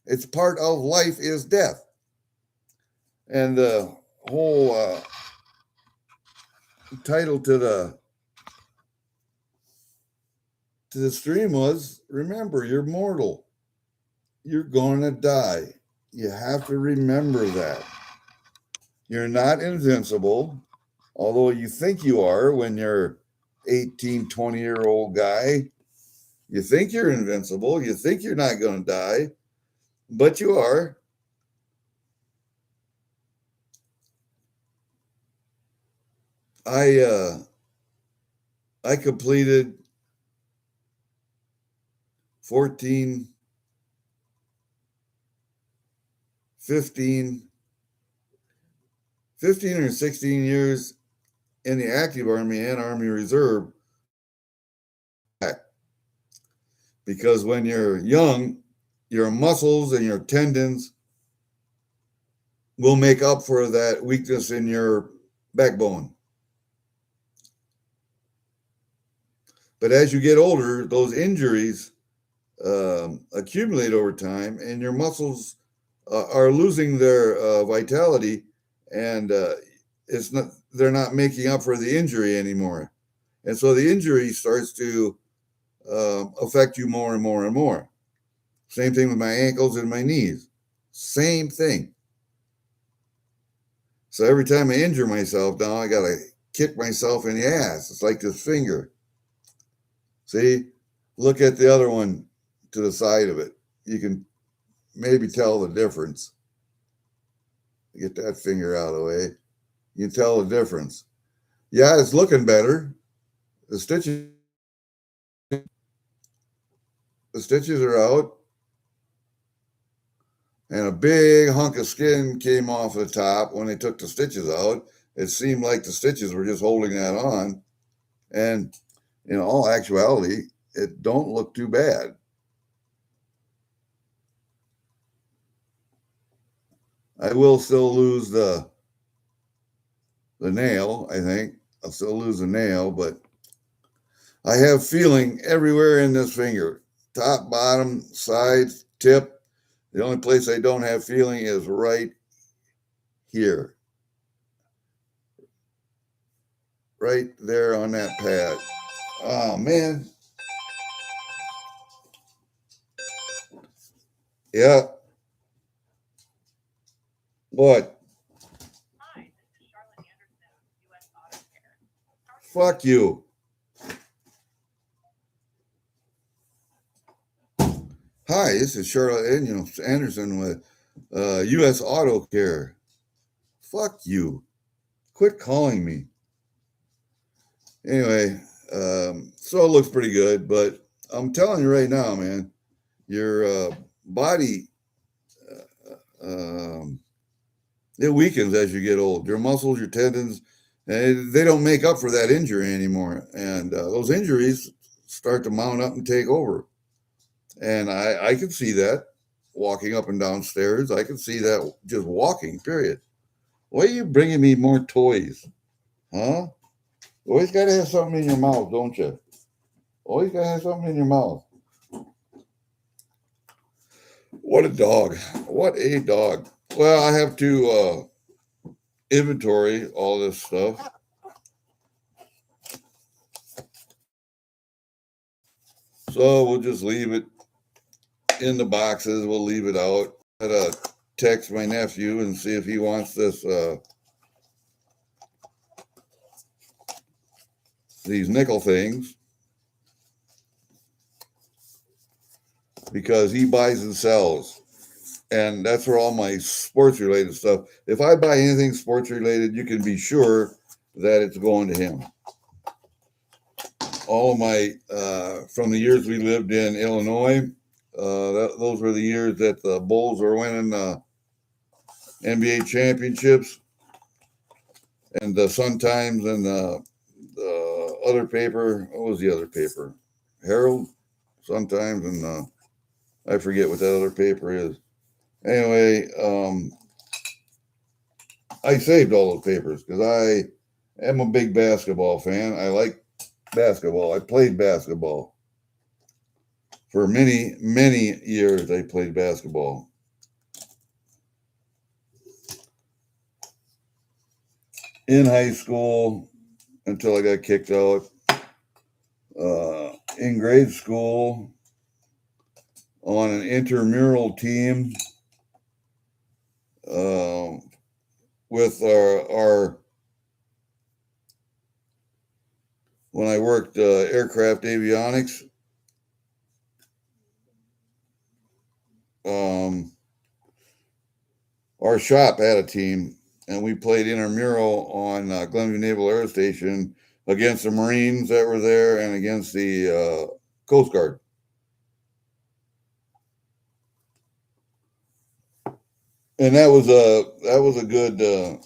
[SPEAKER 1] It's part of life is death. And the whole title to the stream was, remember, you're mortal. You're going to die. You have to remember that. You're not invincible, although you think you are when you're 18, 20-year-old guy. You think you're invincible. You think you're not going to die, but you are. I completed 15 or 16 years in the active Army and Army Reserve. Because when you're young, your muscles and your tendons will make up for that weakness in your backbone. But as you get older, those injuries accumulate over time, and your muscles are losing their vitality, and they're not making up for the injury anymore. And so the injury starts to affect you more and more and more. Same thing with my ankles and my knees. Same thing. So every time I injure myself, now I got to kick myself in the ass. It's like this finger. See, look at the other one to the side of it. You can maybe tell the difference. Get that finger out of the way. You can tell the difference. Yeah, it's looking better. The stitches are out, and a big hunk of skin came off the top when they took the stitches out. It seemed like the stitches were just holding that on, and in all actuality, it don't look too bad. I will still lose the nail, I think. I'll still lose the nail, but I have feeling everywhere in this finger. Top, bottom, sides, tip. The only place I don't have feeling is right here. Right there on that pad. Oh, man. Yeah. What? Hi, this is Charlotte Anderson, U.S. Auto Care. Fuck you. Hi, this is Charlotte Anderson with U.S. Auto Care. Fuck you. Quit calling me. Anyway, so it looks pretty good, but I'm telling you right now, man, your body, it weakens as you get old. Your muscles, your tendons, and they don't make up for that injury anymore. And those injuries start to mount up and take over. And I can see that walking up and down stairs. I can see that just walking, period. Why are you bringing me more toys? Huh? Always got to have something in your mouth, don't you? Always got to have something in your mouth. What a dog. What a dog. Well, I have to inventory all this stuff. So we'll just leave it in the boxes. We'll leave it out. I gotta text my nephew and see if he wants this these nickel things, because he buys and sells, and that's where all my sports related stuff. If I buy anything sports related, you can be sure that it's going to him. All of my from the years we lived in Illinois, those were the years that the Bulls were winning NBA championships, and the Sun Times and the other paper. What was the other paper? Herald, Sun Times, and I forget what that other paper is. Anyway, I saved all those papers because I am a big basketball fan. I like basketball. I played basketball for many, many years. I played basketball. In high school until I got kicked out. In grade school, on an intramural team with our when I worked aircraft avionics. Our shop had a team, and we played intramural on Glenview Naval Air Station against the Marines that were there and against the Coast Guard. And that was a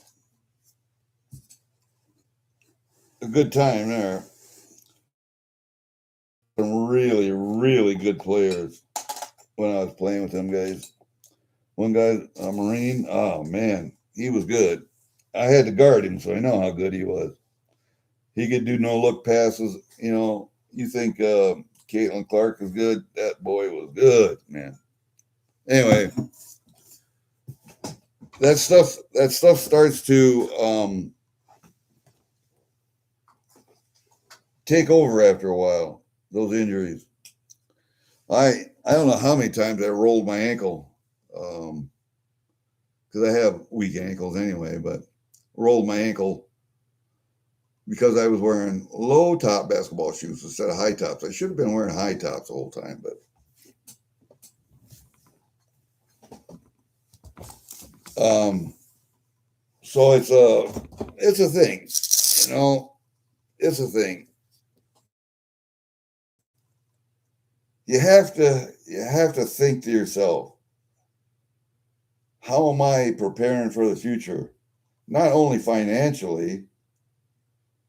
[SPEAKER 1] good time there. Some really, really good players when I was playing with them guys. One guy, a Marine, oh man, he was good. I had to guard him, so I know how good he was. He could do no look passes. You know, you think Caitlin Clark is good? That boy was good, man. Anyway, that stuff starts to take over after a while. Those injuries. I don't know how many times I rolled my ankle, because I have weak ankles anyway. But rolled my ankle because I was wearing low top basketball shoes instead of high tops. I should have been wearing high tops the whole time, but so it's a thing, you know, it's a thing. You have to think to yourself, how am I preparing for the future? Not only financially,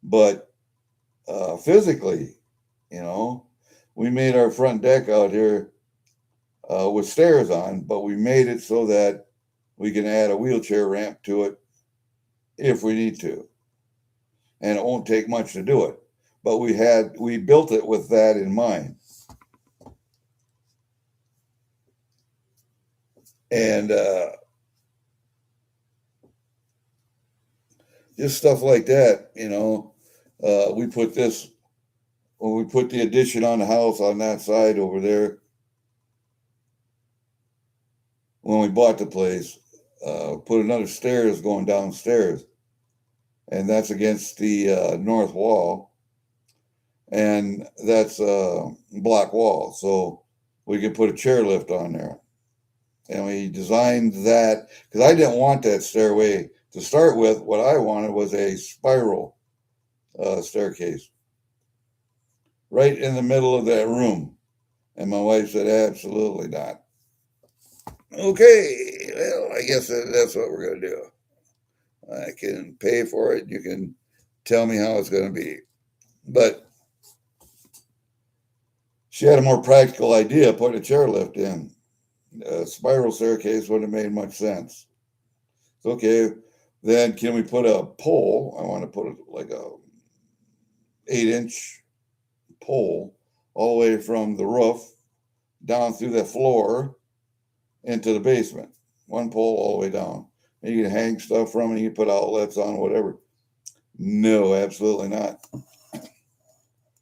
[SPEAKER 1] but physically. You know, we made our front deck out here with stairs on, but we made it so that we can add a wheelchair ramp to it if we need to, and it won't take much to do it. But we built it with that in mind, and just stuff like that. We put this when we put the addition on the house on that side over there. When we bought the place, put another stairs going downstairs, and that's against the north wall, and that's a block wall, so we could put a chairlift on there. And we designed that because I didn't want that stairway to start with. What I wanted was a spiral staircase right in the middle of that room. And my wife said, absolutely not. Okay, well, I guess that's what we're going to do. I can pay for it. You can tell me how it's going to be. But she had a more practical idea, putting a chairlift in. A spiral staircase wouldn't have made much sense. It's okay. Then can we put a pole? I want to put like a 8-inch pole all the way from the roof down through the floor into the basement. One pole all the way down. And you can hang stuff from it. You can put outlets on, whatever. No, absolutely not.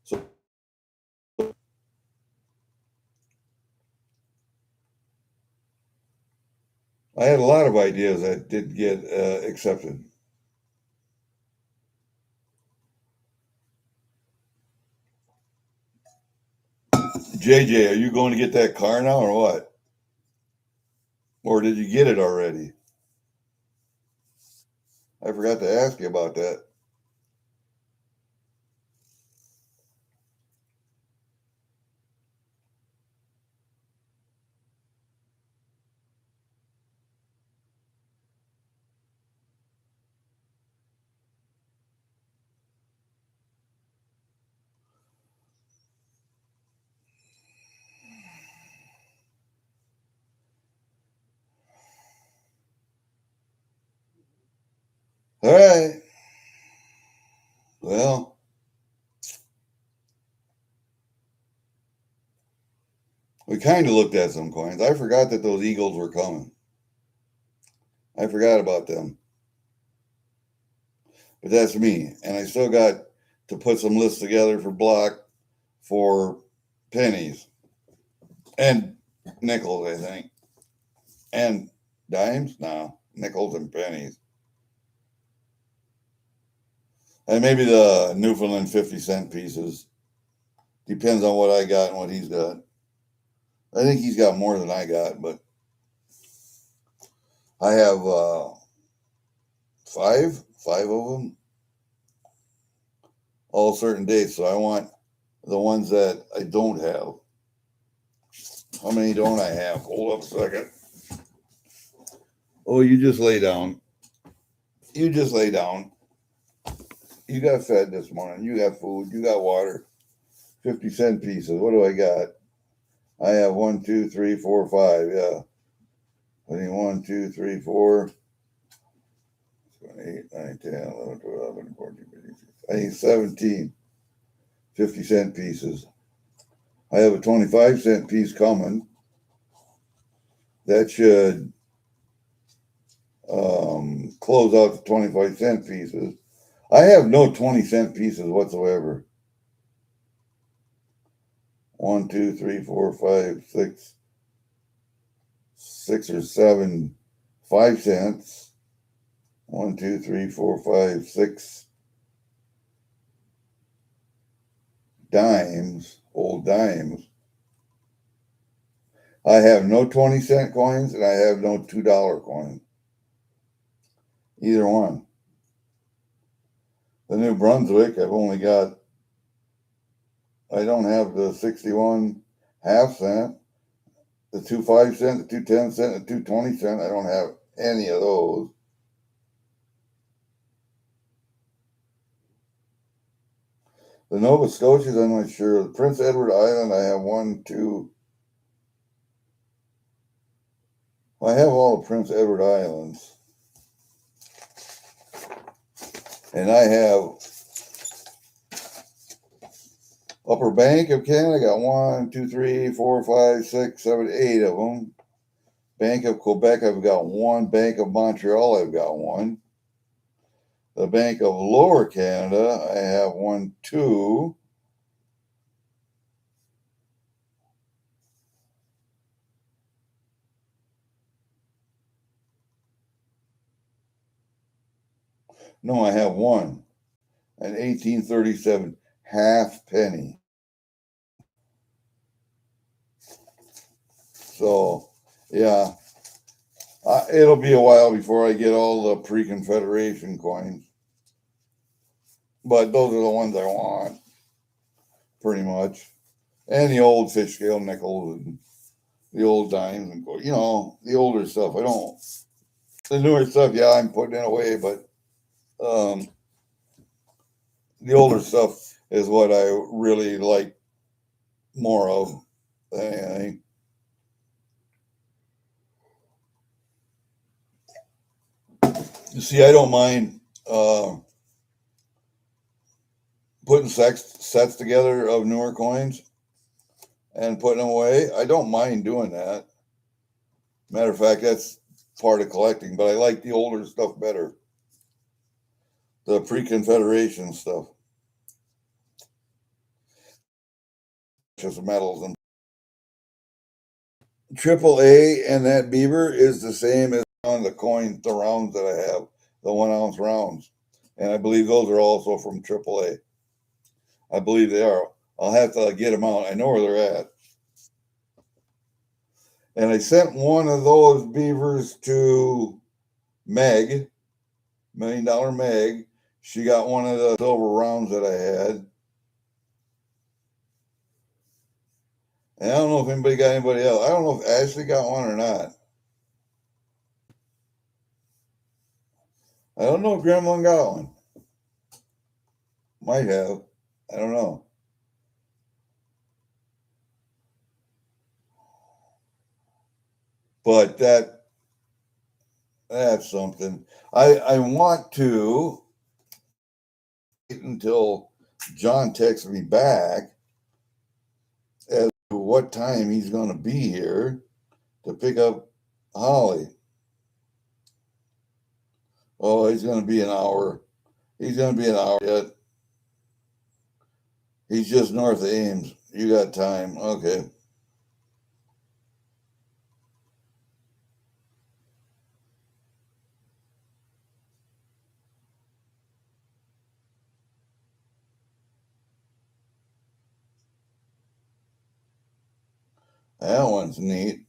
[SPEAKER 1] So I had a lot of ideas that didn't get accepted. JJ, are you going to get that car now or what? Or did you get it already? I forgot to ask you about that. All right. Well, we kind of looked at some coins. I forgot that those Eagles were coming. I forgot about them. But that's me. And I still got to put some lists together for block for pennies and nickels, I think. And dimes? No, nickels and pennies. And maybe the Newfoundland 50-cent pieces. Depends on what I got and what he's got. I think he's got more than I got, but I have five of them, all certain dates. So I want the ones that I don't have. How many don't I have? Hold up a second. Oh, you just lay down. You just lay down. You got fed this morning. You got food. You got water. 50-cent pieces. What do I got? I have 1, 2, 3, 4, 5. Yeah. I need 1, 2, 3, 4, 8, 9, 10, 11, 12, 14, 15, 16. I need 17 50-cent pieces. I have a 25-cent piece coming. That should close out the 25-cent pieces. I have no 20-cent pieces whatsoever. 1, 2, 3, 4, 5, 6 or 7 5 cents. 1, 2, 3, 4, 5, 6 dimes, old dimes. I have no 20-cent coins and I have no $2 coins. Either one. The New Brunswick, I've only got, I don't have the 61 half cent, the 2 5-cent, the 2 10-cent, the 2 20-cent. I don't have any of those. The Nova Scotias, I'm not sure. The Prince Edward Island, I have 1, 2. I have all the Prince Edward Islands. And I have Upper Bank of Canada. I got 1, 2, 3, 4, 5, 6, 7, 8 of them. Bank of Quebec, I've got 1. Bank of Montreal, I've got 1. The Bank of Lower Canada, I have 1, 2. No, I have 1. An 1837 half penny. So, yeah, it'll be a while before I get all the pre-Confederation coins. But those are the ones I want, pretty much. And the old fish scale nickels and the old dimes and, you know, the older stuff. I don't, the newer stuff, yeah, I'm putting it away, but the older stuff is what I really like more of than anything. You see, I don't mind putting sets together of newer coins and putting them away. I don't mind doing that. Matter of fact, that's part of collecting, but I like the older stuff better. The pre-Confederation stuff. Just metals and AAA and that beaver is the same as on the coins, the rounds that I have, the 1 ounce rounds. And I believe those are also from AAA. I believe they are. I'll have to get them out. I know where they're at. And I sent one of those beavers to Meg, $1 Million Meg. She got one of the silver rounds that I had. And I don't know if anybody got anybody else. I don't know if Ashley got one or not. I don't know if Gremlin got one. Might have. I don't know. But that's something. I want to wait until John texts me back as to what time he's going to be here to pick up Holly. Oh, he's going to be an hour. He's going to be an hour yet. He's just north of Ames. You got time. Okay. That one's neat.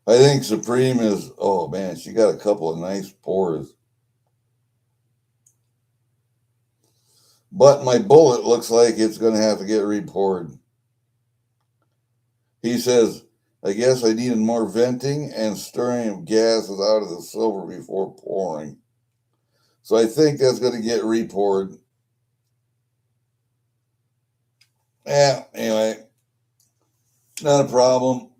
[SPEAKER 1] I think Supreme is, oh man, she got a couple of nice pours. But my bullet looks like it's going to have to get re-poured. He says, I guess I needed more venting and stirring of gases out of the silver before pouring. So I think that's going to get re-poured. Yeah, anyway, not a problem.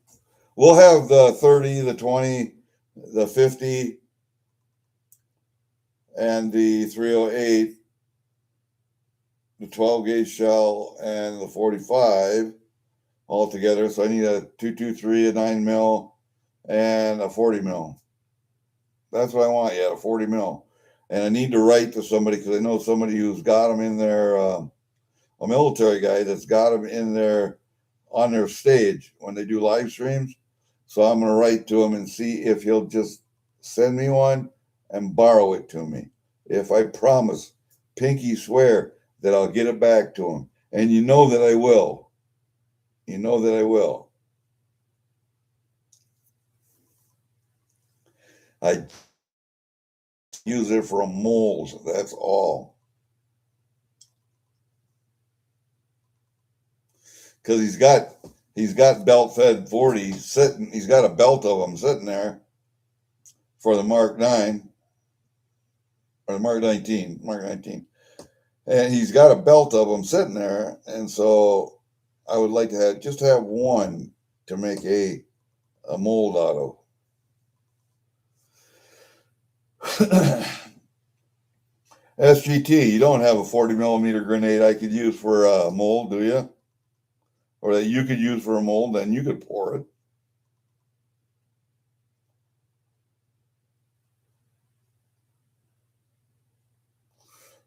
[SPEAKER 1] We'll have the 30, the 20, the 50, and the 308, the 12 gauge shell, and the 45 all together. So I need a 223, a 9 mil, and a 40 mil. That's what I want. Yeah, a 40 mil. And I need to write to somebody because I know somebody who's got them in their, a military guy that's got them in their, on their stage when they do live streams. So I'm going to write to him and see if he'll just send me one and borrow it to me. If I promise pinky swear that I'll get it back to him. And you know that I will. You know that I will. I use it for moles. That's all. Because he's got belt fed 40 sitting. He's got a belt of them sitting there for the Mark 9 or the Mark 19, and he's got a belt of them sitting there. And so I would like to just have one to make a mold out of. SGT, you don't have a 40 millimeter grenade I could use for a mold, do you? Or that you could use for a mold, then you could pour it.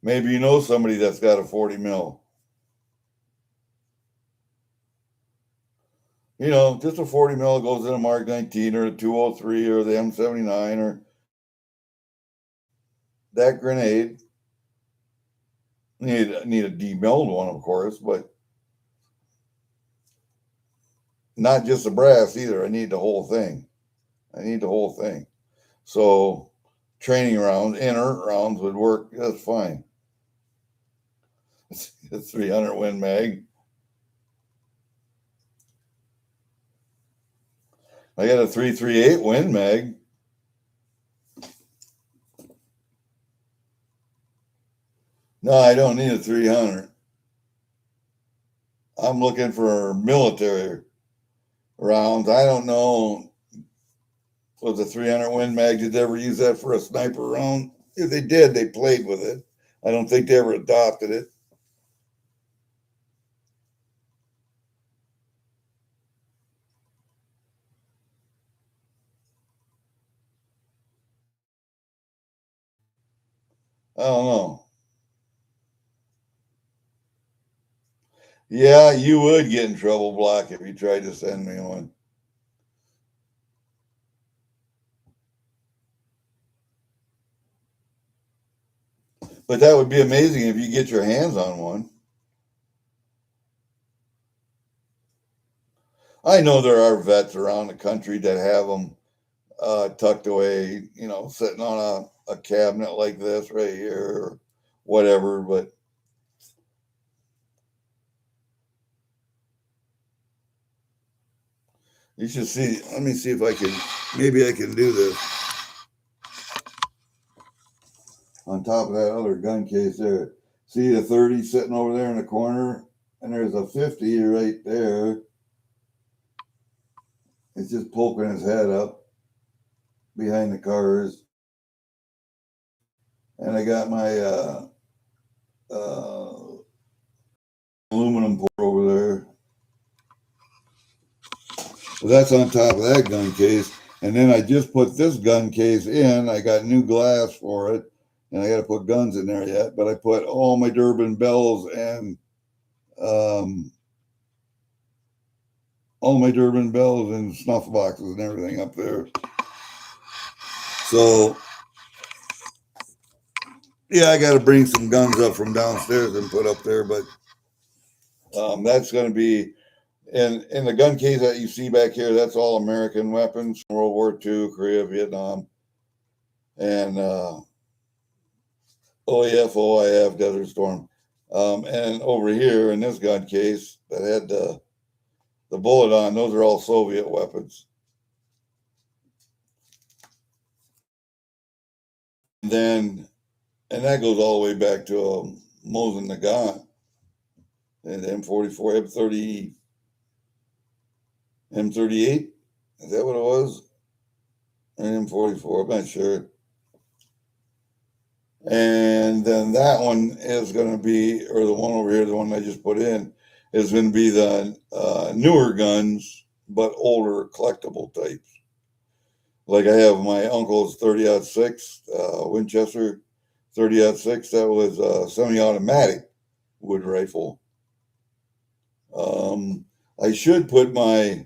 [SPEAKER 1] Maybe you know somebody that's got a 40 mil. You know, just a 40 mil goes in a Mark 19 or a 203 or the M79 or that grenade. Need a demilled one, of course, but not just the brass either. I need the whole thing. So training rounds, inert rounds would work just fine. It's 300 Win Mag. I got a 338 Win Mag. No, I don't need a 300. I'm looking for military rounds. I don't know. Was the 300 Win Mag, did they ever use that for a sniper round? If they did, they played with it. I don't think they ever adopted it. I don't know. Yeah, you would get in trouble, Block, if you tried to send me one. But that would be amazing if you get your hands on one. I know there are vets around the country that have them tucked away, you know, sitting on a cabinet like this right here or whatever. But you should see. Let me see if I can. Maybe I can do this on top of that other gun case there. See the 30 sitting over there in the corner, and there's a 50 right there. It's just poking his head up behind the cars. And I got my aluminum pour over there. So that's on top of that gun case. And then I just put this gun case in. I got new glass for it. And I got to put guns in there yet. But I put all my Durbin bells and snuff boxes and everything up there. So, yeah, I got to bring some guns up from downstairs and put up there. But that's going to be, in the gun case that you see back here, that's all American weapons from World War II, Korea, Vietnam, and OEF, OIF, Desert Storm. And over here in this gun case that had the bullet on, those are all Soviet weapons. And that goes all the way back to Mosin Nagant and M44, M30, M38. Is that what it was? And M44, I'm not sure. And then that one is going to be, or the one over here, the one I just put in, is going to be the newer guns, but older collectible types. Like I have my uncle's 30-06 Winchester 30-06. That was a semi-automatic wood rifle. I should put my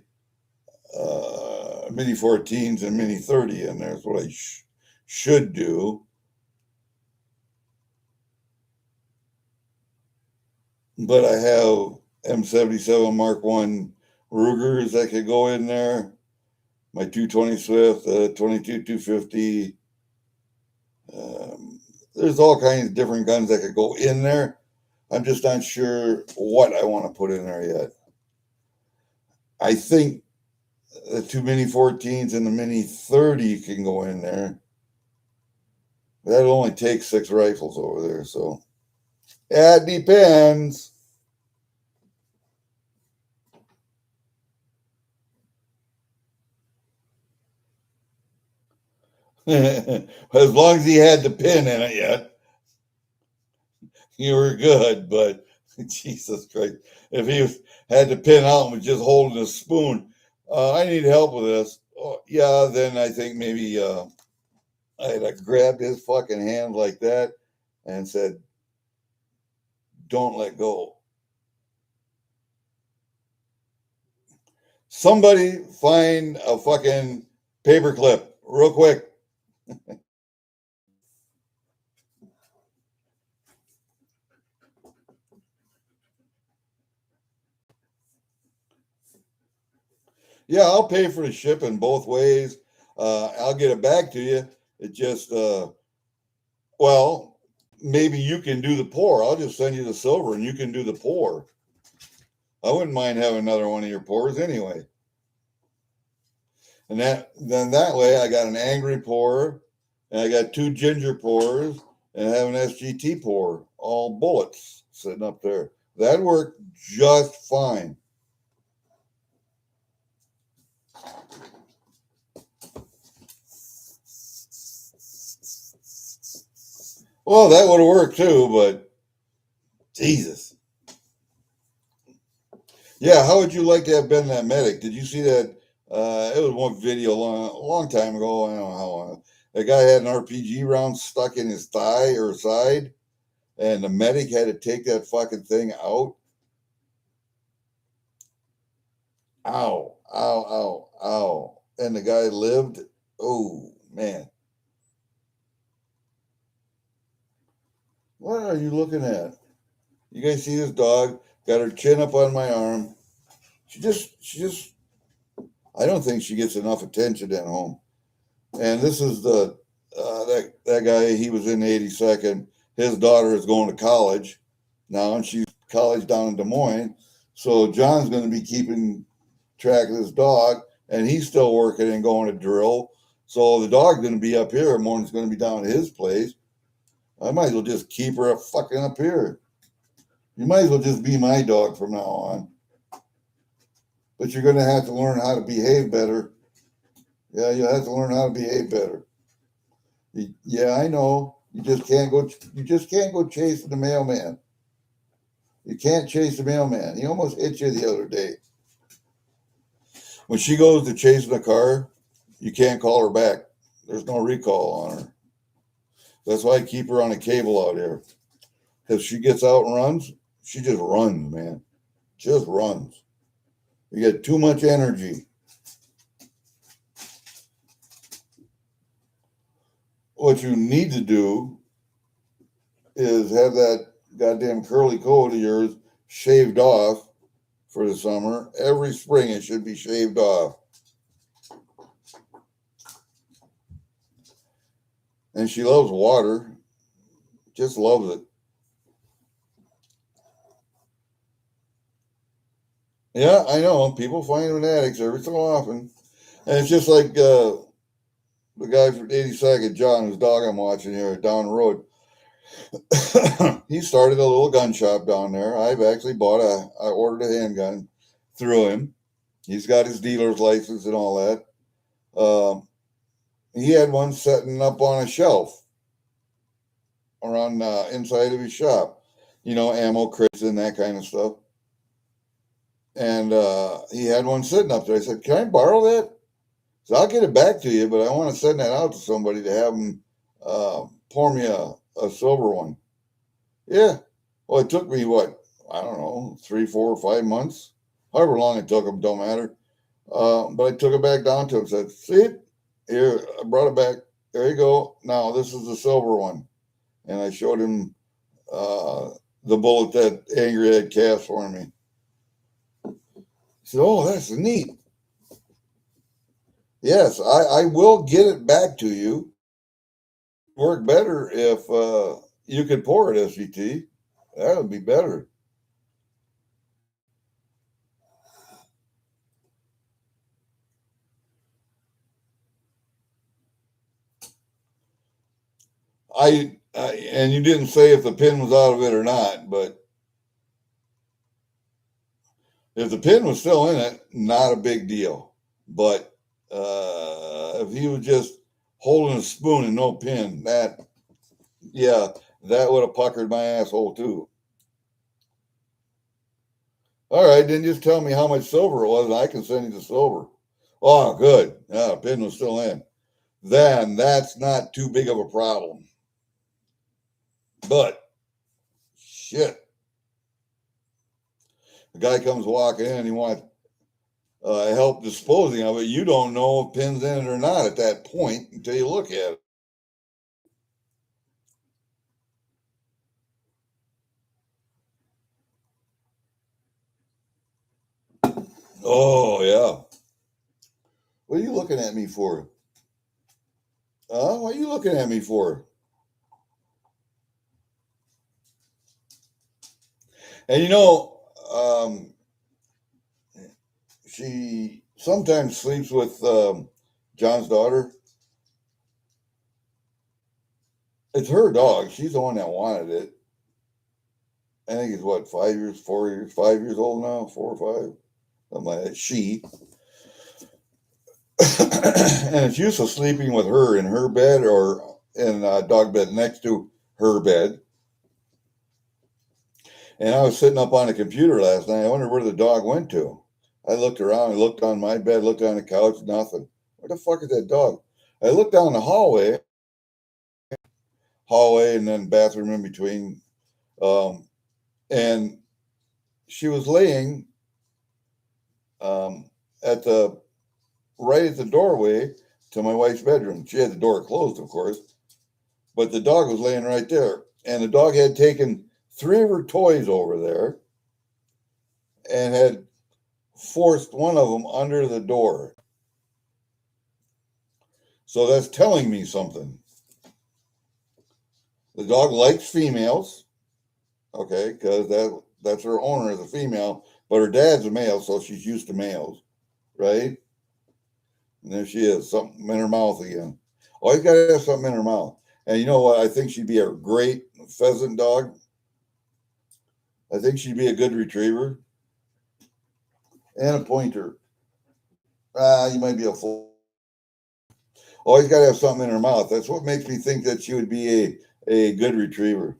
[SPEAKER 1] Mini 14s and Mini 30 in there. That's what I should do. but I have M77 Mark 1 Rugers that could go in there. My 220 Swift, 22 250. There's all kinds of different guns that could go in there. I'm just not sure what I want to put in there yet. I think the two Mini 14s and the Mini 30 can go in there. That'll only take 6 rifles over there, so yeah, it depends. As long as he had the pin in it yet, you were good. But Jesus Christ, if he had the pin out and was just holding a spoon, I need help with this. Oh, yeah, then I think maybe I'd have grabbed his fucking hand like that and said, "Don't let go." Somebody find a fucking paperclip real quick. Yeah, I'll pay for the shipping both ways. I'll get it back to you. It just, well, maybe you can do the pour. I'll just send you the silver and you can do the pour. I wouldn't mind having another one of your pours anyway. And that way I got an angry pour and I got 2 ginger pours and I have an SGT pour, all bullets sitting up there. That worked just fine. Well, that would have worked too, but Jesus. Yeah, how would you like to have been that medic? Did you see that? It was one video a long time ago. I don't know how long. The guy had an RPG round stuck in his thigh or side, and the medic had to take that fucking thing out. Ow, ow, ow, ow. And the guy lived. Oh, man. What are you looking at? You guys see this dog? Got her chin up on my arm. She just, I don't think she gets enough attention at home. And this is that guy. He was in the 82nd. His daughter is going to college now, and she's college down in Des Moines. So John's going to be keeping track of this dog, and he's still working and going to drill. So the dog's going to be up here. Morning's going to be down at his place. I might as well just keep her fucking up here. You might as well just be my dog from now on. But you're going to have to learn how to behave better. Yeah, you have to learn how to behave better. Yeah, I know. You just can't go. You just can't go chasing the mailman. You can't chase the mailman. He almost hit you the other day. When she goes to chasing a car, you can't call her back. There's no recall on her. That's why I keep her on a cable out here. Because she gets out and runs, she just runs, man. Just runs. You get too much energy. What you need to do is have that goddamn curly coat of yours shaved off for the summer. Every spring it should be shaved off. And she loves water. Just loves it. Yeah, I know. People find them in attics every so often. And it's just like the guy from 82nd, John, whose dog I'm watching here down the road. He started a little gun shop down there. I ordered a handgun through him. He's got his dealer's license and all that. He had one setting up on a shelf around inside of his shop, ammo crates and that kind of stuff. And he had one sitting up there. I said, "Can I borrow that?" So I'll get it back to you, but I want to send that out to somebody to have them pour me a silver one. Yeah. Well, it took me what? I don't know, 3, 4, 5 months. However long it took him, don't matter. But I took it back down to him and said, "See, here, I brought it back. There you go. Now this is the silver one." And I showed him the bullet that Angry had cast for me. He said, "Oh, that's neat. Yes, I will get it back to you. Work better if you could pour it, SVT. That would be better." And you didn't say if the pin was out of it or not, but if the pin was still in it, not a big deal. But if he was just holding a spoon and no pin, that would have puckered my asshole too. All right, then just tell me how much silver it was, and I can send you the silver. Oh, good. Yeah, the pin was still in. Then that's not too big of a problem. But shit, the guy comes walking in, he wants help disposing of it. You don't know if pin's in it or not at that point until you look at it. Oh yeah. What are you looking at me for? What are you looking at me for? And she sometimes sleeps with John's daughter. It's her dog. She's the one that wanted it. I think it's what, 5 years, 4 years, 5 years old now, 4 or 5. Something like that. She and it's used to sleeping with her in her bed or in a dog bed next to her bed. And I was sitting up on the computer last night. I wondered where the dog went to. I looked around, I looked on my bed, looked on the couch, nothing. Where the fuck is that dog? I looked down the hallway, and then bathroom in between. And she was laying at the right at the doorway to my wife's bedroom. She had the door closed, of course, but the dog was laying right there. And the dog had taken 3 of her toys over there and had forced one of them under the door. So that's telling me something. The dog likes females, okay, because that's her owner is a female, but her dad's a male, so she's used to males, right? And there she is, something in her mouth again. Always got to have something in her mouth. And you know what? I think she'd be a great pheasant dog. I think she'd be a good retriever and a pointer. You might be a full. Always got to have something in her mouth. That's what makes me think that she would be a good retriever.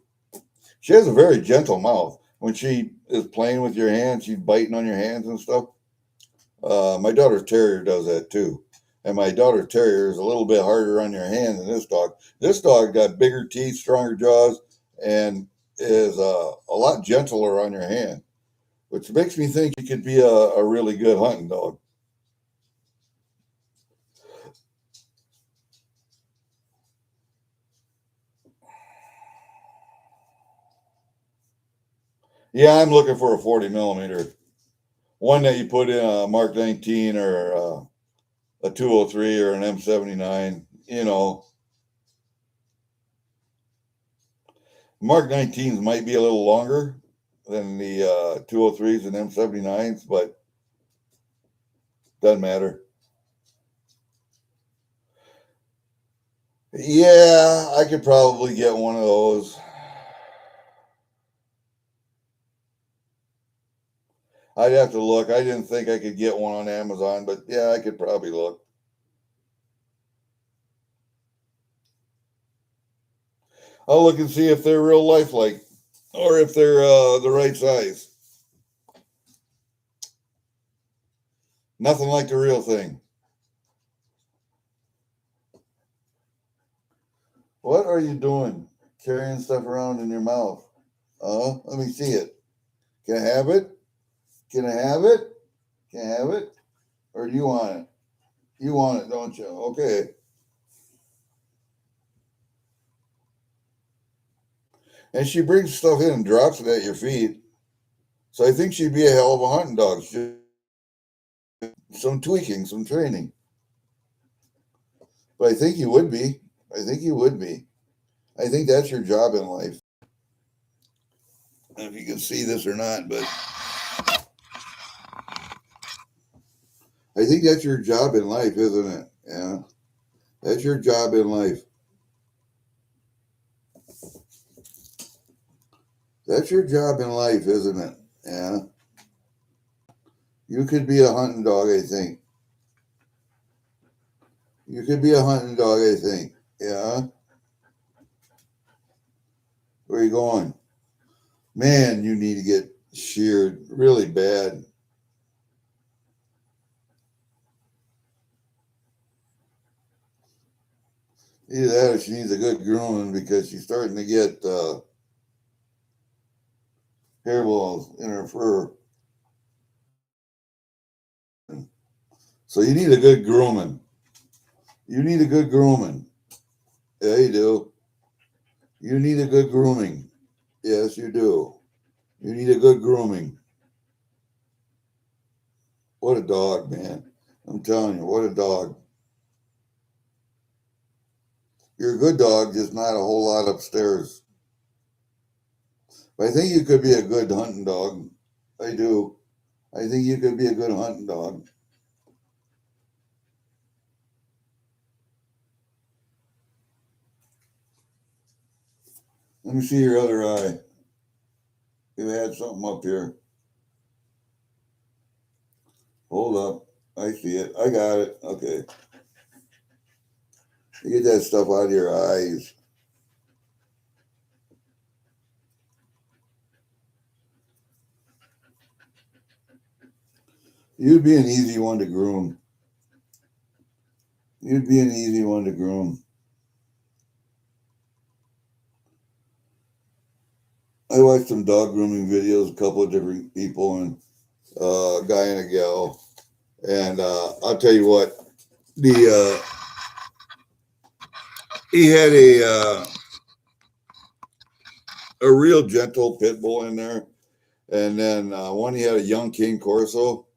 [SPEAKER 1] She has a very gentle mouth. When she is playing with your hands, she's biting on your hands and stuff. My daughter's terrier does that too. And my daughter's terrier is a little bit harder on your hand than this dog. This dog got bigger teeth, stronger jaws, and is a lot gentler on your hand, which makes me think he could be a really good hunting dog. Yeah, I'm looking for a 40 millimeter. One that you put in a Mark 19 or a 203 or an M79. Mark 19s might be a little longer than the 203s and M79s, but doesn't matter. Yeah, I could probably get one of those. I'd have to look. I didn't think I could get one on Amazon, but yeah, I could probably look. I'll look and see if they're real lifelike or if they're the right size. Nothing like the real thing. What are you doing? Carrying stuff around in your mouth? Oh, let me see it. Can I have it? Can I have it? Can I have it? Or do you want it? You want it, don't you? Okay. And she brings stuff in and drops it at your feet. So I think she'd be a hell of a hunting dog. Just some tweaking, some training. But I think you would be. I think you would be. I think that's your job in life. I don't know if you can see this or not, but I think that's your job in life, isn't it? Yeah. That's your job in life. That's your job in life, isn't it? Yeah. You could be a hunting dog, I think. You could be a hunting dog, I think. Yeah. Where are you going? Man, you need to get sheared really bad. Either that or she needs a good grooming because she's starting to get hairballs in her fur. So you need a good grooming. You need a good grooming. Yeah, you do. You need a good grooming. Yes, you do. You need a good grooming. What a dog, man. I'm telling you, what a dog. You're a good dog, just not a whole lot upstairs. But I think you could be a good hunting dog. I do. I think you could be a good hunting dog. Let me see your other eye. You had something up here. Hold up. I see it. I got it. Okay. You get that stuff out of your eyes. You'd be an easy one to groom. You'd be an easy one to groom. I watched some dog grooming videos, a couple of different people, and a guy and a gal. And I'll tell you what, the he had a real gentle pit bull in there, and then one he had a young King Corso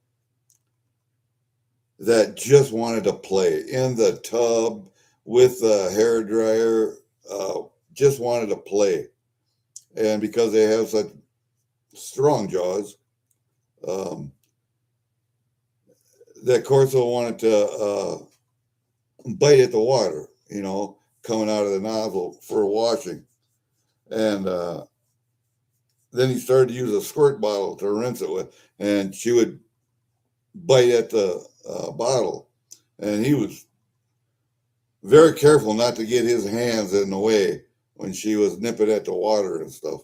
[SPEAKER 1] that just wanted to play in the tub with the hair dryer, just wanted to play. And because they have such strong jaws, um, that Corso wanted to bite at the water, coming out of the nozzle for washing. And then he started to use a squirt bottle to rinse it with, and she would bite at the bottle. And he was very careful not to get his hands in the way when she was nipping at the water and stuff.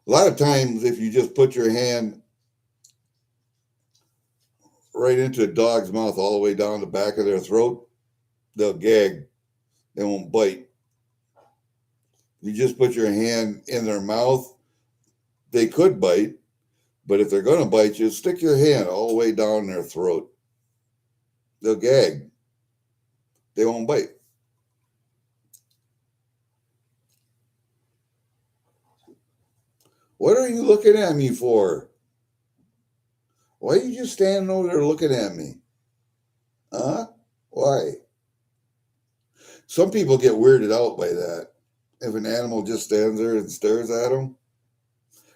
[SPEAKER 1] A lot of times, if you just put your hand right into a dog's mouth all the way down the back of their throat, they'll gag. They won't bite. You just put your hand in their mouth, they could bite, but if they're going to bite you, stick your hand all the way down their throat. They'll gag. They won't bite. What are you looking at me for? Why are you just standing over there looking at me? Huh? Why? Some people get weirded out by that. If an animal just stands there and stares at them,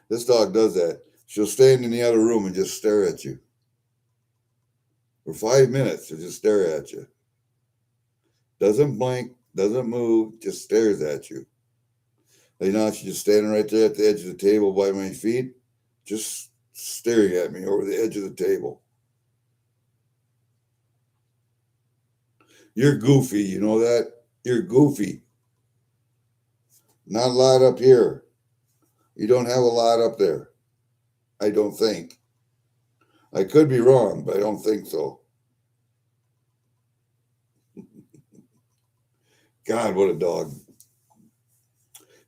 [SPEAKER 1] this dog does that. She'll stand in the other room and just stare at you. For 5 minutes, she'll just stare at you. Doesn't blink, doesn't move, just stares at you. She's just standing right there at the edge of the table by my feet, just staring at me over the edge of the table. You're goofy, you know that? You're goofy. Not a lot up here. You don't have a lot up there. I don't think. I could be wrong, but I don't think so. God, what a dog.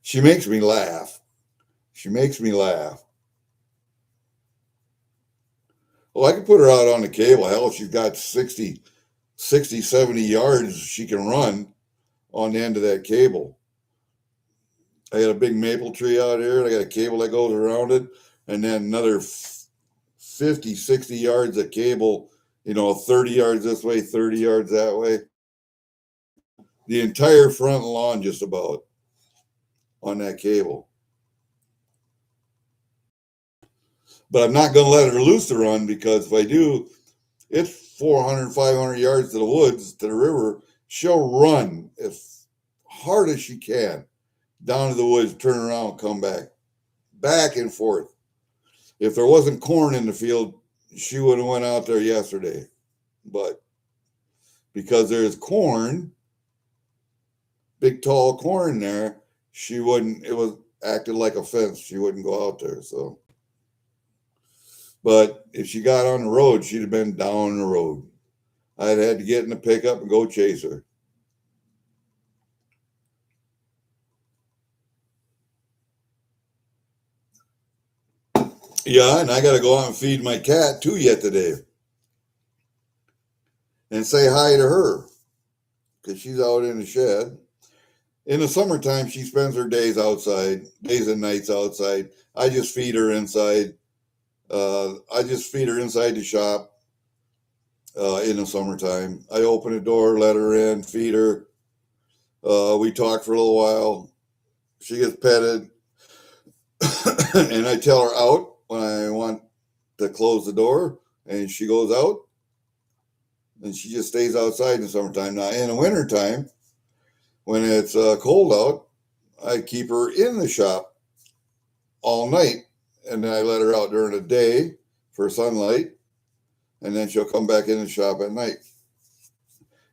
[SPEAKER 1] She makes me laugh. She makes me laugh. Well, I could put her out on the cable. Hell, she's got 60, 70 yards she can run. on the end of that cable. I got a big maple tree out here, and I got a cable that goes around it, and then another 50, 60 yards of cable, 30 yards this way, 30 yards that way. The entire front lawn just about on that cable. But I'm not going to let her loose to run, because if I do, it's 400, 500 yards to the woods, to the river. She'll run as hard as she can down to the woods, turn around, come back and forth. If there wasn't corn in the field, she would have went out there yesterday. But because there's corn, big tall corn there, she wouldn't, it was acted like a fence. She wouldn't go out there. So, but if she got on the road, she'd have been down the road. I'd had to get in the pickup and go chase her. Yeah, and I got to go out and feed my cat too yet today. And say hi to her, because she's out in the shed. In the summertime, she spends her days outside, days and nights outside. I just feed her inside. I just feed her inside the shop in the summertime. I open the door, let her in, feed her. We talk for a little while. She gets petted. And I tell her out when I want to close the door, and she goes out. And she just stays outside in the summertime. Now, in the wintertime, when it's cold out, I keep her in the shop all night, and then I let her out during the day for sunlight, and then she'll come back in the shop at night.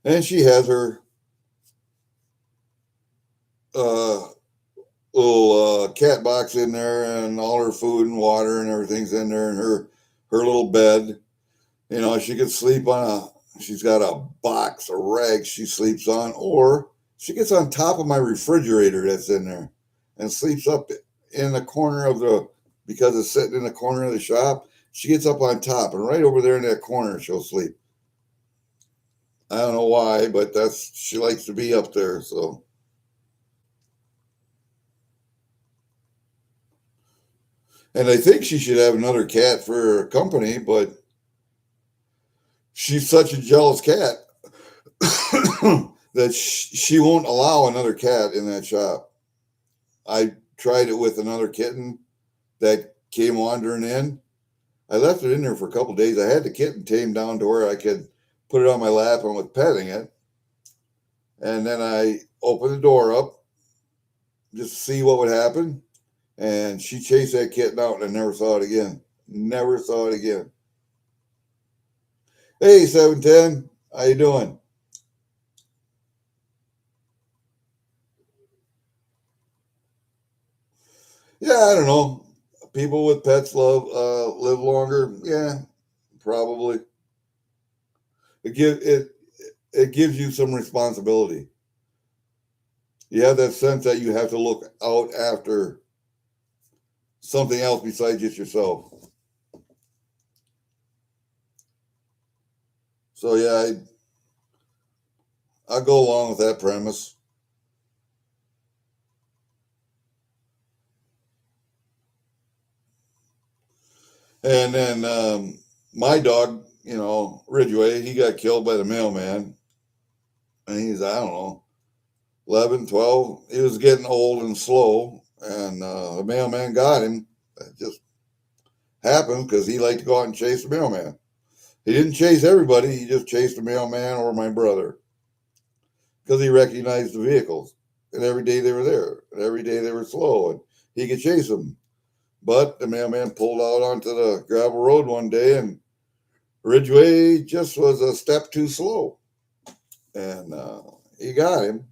[SPEAKER 1] And she has her little cat box in there, and all her food and water and everything's in there, and her little bed. She could sleep on she's got a box of rags she sleeps on, or she gets on top of my refrigerator that's in there and sleeps up in the corner because it's sitting in the corner of the shop. She gets up on top, and right over there in that corner, she'll sleep. I don't know why, but she likes to be up there. So, and I think she should have another cat for her company, but she's such a jealous cat that she won't allow another cat in that shop. I tried it with another kitten that came wandering in. I left it in there for a couple of days. I had the kitten tamed down to where I could put it on my lap and was petting it. And then I opened the door up just to see what would happen. And she chased that kitten out, and I never saw it again. Never saw it again. Hey, 710, how you doing? Yeah, I don't know. People with pets live longer. Yeah, probably. It gives you some responsibility. You have that sense that you have to look out after something else besides just yourself. So yeah, I'll go along with that premise. And then my dog, Ridgway, he got killed by the mailman. And he's, I don't know, 11, 12. He was getting old and slow. And the mailman got him. It just happened because he liked to go out and chase the mailman. He didn't chase everybody. He just chased the mailman or my brother because he recognized the vehicles. And every day they were there. And every day they were slow. And he could chase them. But the mailman pulled out onto the gravel road one day, and Ridgway just was a step too slow. And he got him.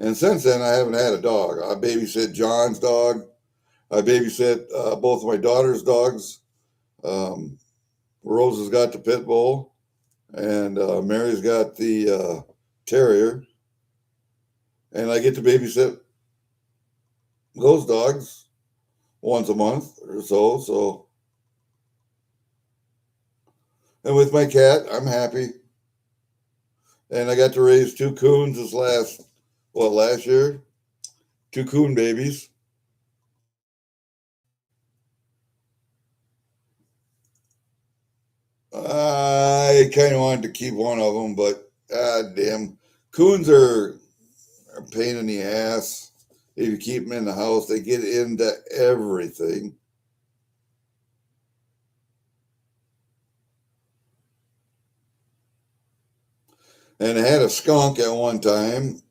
[SPEAKER 1] And since then, I haven't had a dog. I babysit John's dog. I babysit both of my daughter's dogs. Rose has got the pit bull, and Mary's got the terrier. And I get to babysit those dogs once a month or so. So, and with my cat, I'm happy. And I got to raise two coons last year? Two coon babies. I kind of wanted to keep one of them, but god damn, coons are a pain in the ass. If you keep them in the house, they get into everything. And I had a skunk at one time,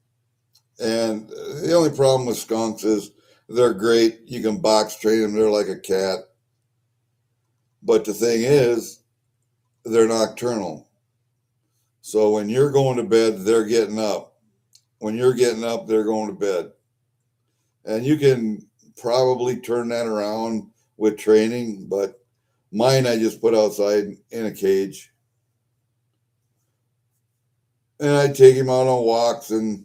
[SPEAKER 1] and the only problem with skunks is they're great. You can box train them; they're like a cat. But the thing is, they're nocturnal. So when you're going to bed, they're getting up. When you're getting up, they're going to bed. And you can probably turn that around with training, but mine I just put outside in a cage. And I take him out on walks and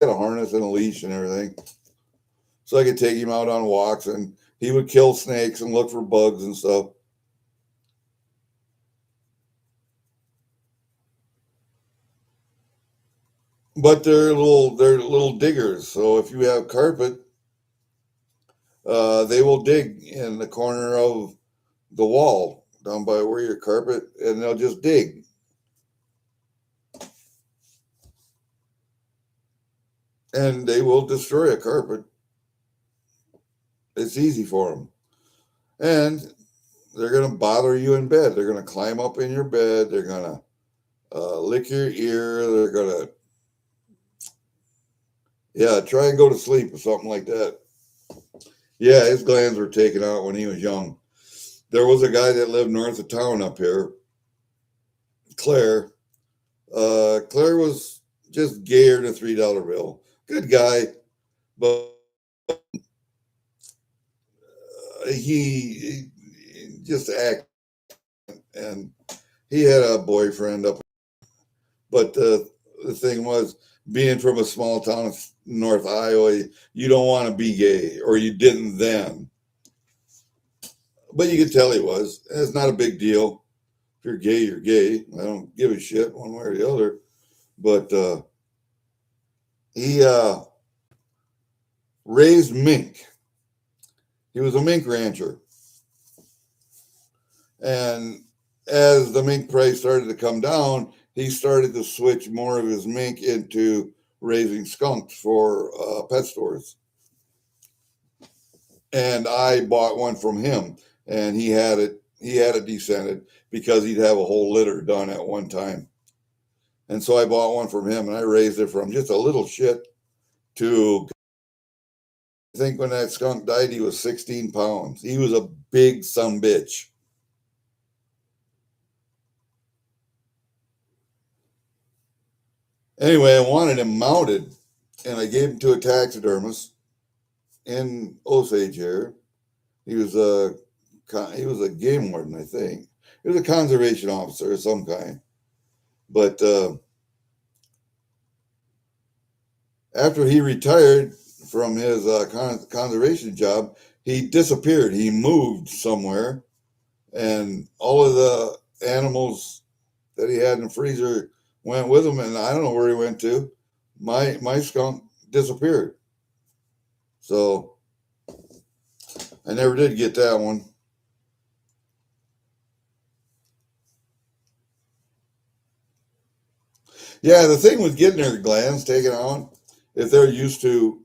[SPEAKER 1] get a harness and a leash and everything. So I could take him out on walks and he would kill snakes and look for bugs and stuff. But they're little diggers. So if you have carpet, they will dig in the corner of the wall down by where your carpet, and they'll just dig. And they will destroy a carpet. It's easy for them. And they're going to bother you in bed. They're going to climb up in your bed. They're going to lick your ear. They're going to, yeah, try and go to sleep or something like that. Yeah, his glands were taken out when he was young. There was a guy that lived north of town up here, Claire. Claire was just gayer than a $3 bill. Good guy, but he just acted, and he had a boyfriend up. But the thing was, being from a small town of North Iowa, you don't want to be gay, or you didn't then. But you could tell he was. It's not a big deal. If you're gay, you're gay. I don't give a shit one way or the other. But he raised mink. He was a mink rancher. And as the mink price started to come down, he started to switch more of his mink into raising skunks for pet stores. And I bought one from him, and he had it descended because he'd have a whole litter done at one time. And so I bought one from him, and I raised it from just a little shit to, I think when that skunk died, he was 16 pounds. He was a big son bitch. Anyway, I wanted him mounted, and I gave him to a taxidermist in Osage here. He was a game warden, I think. He was a conservation officer of some kind. But after he retired from his conservation job, he disappeared. He moved somewhere, and all of the animals that he had in the freezer went with him, and I don't know where he went to. My skunk disappeared. So I never did get that one. Yeah, the thing with getting their glands taken out, if they're used to,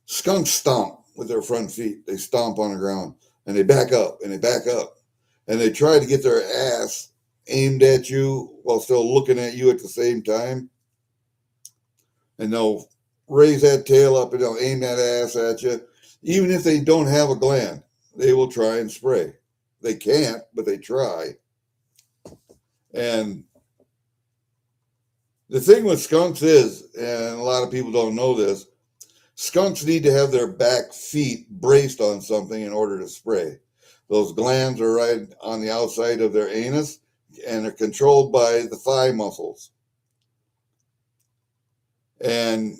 [SPEAKER 1] skunks stomp with their front feet. They stomp on the ground and they back up and they back up and they try to get their ass aimed at you while still looking at you at the same time. And they'll raise that tail up and they'll aim that ass at you. Even if they don't have a gland, they will try and spray. They can't, but they try. And the thing with skunks is, and a lot of people don't know this, skunks need to have their back feet braced on something in order to spray. Those glands are right on the outside of their anus and are controlled by the thigh muscles. And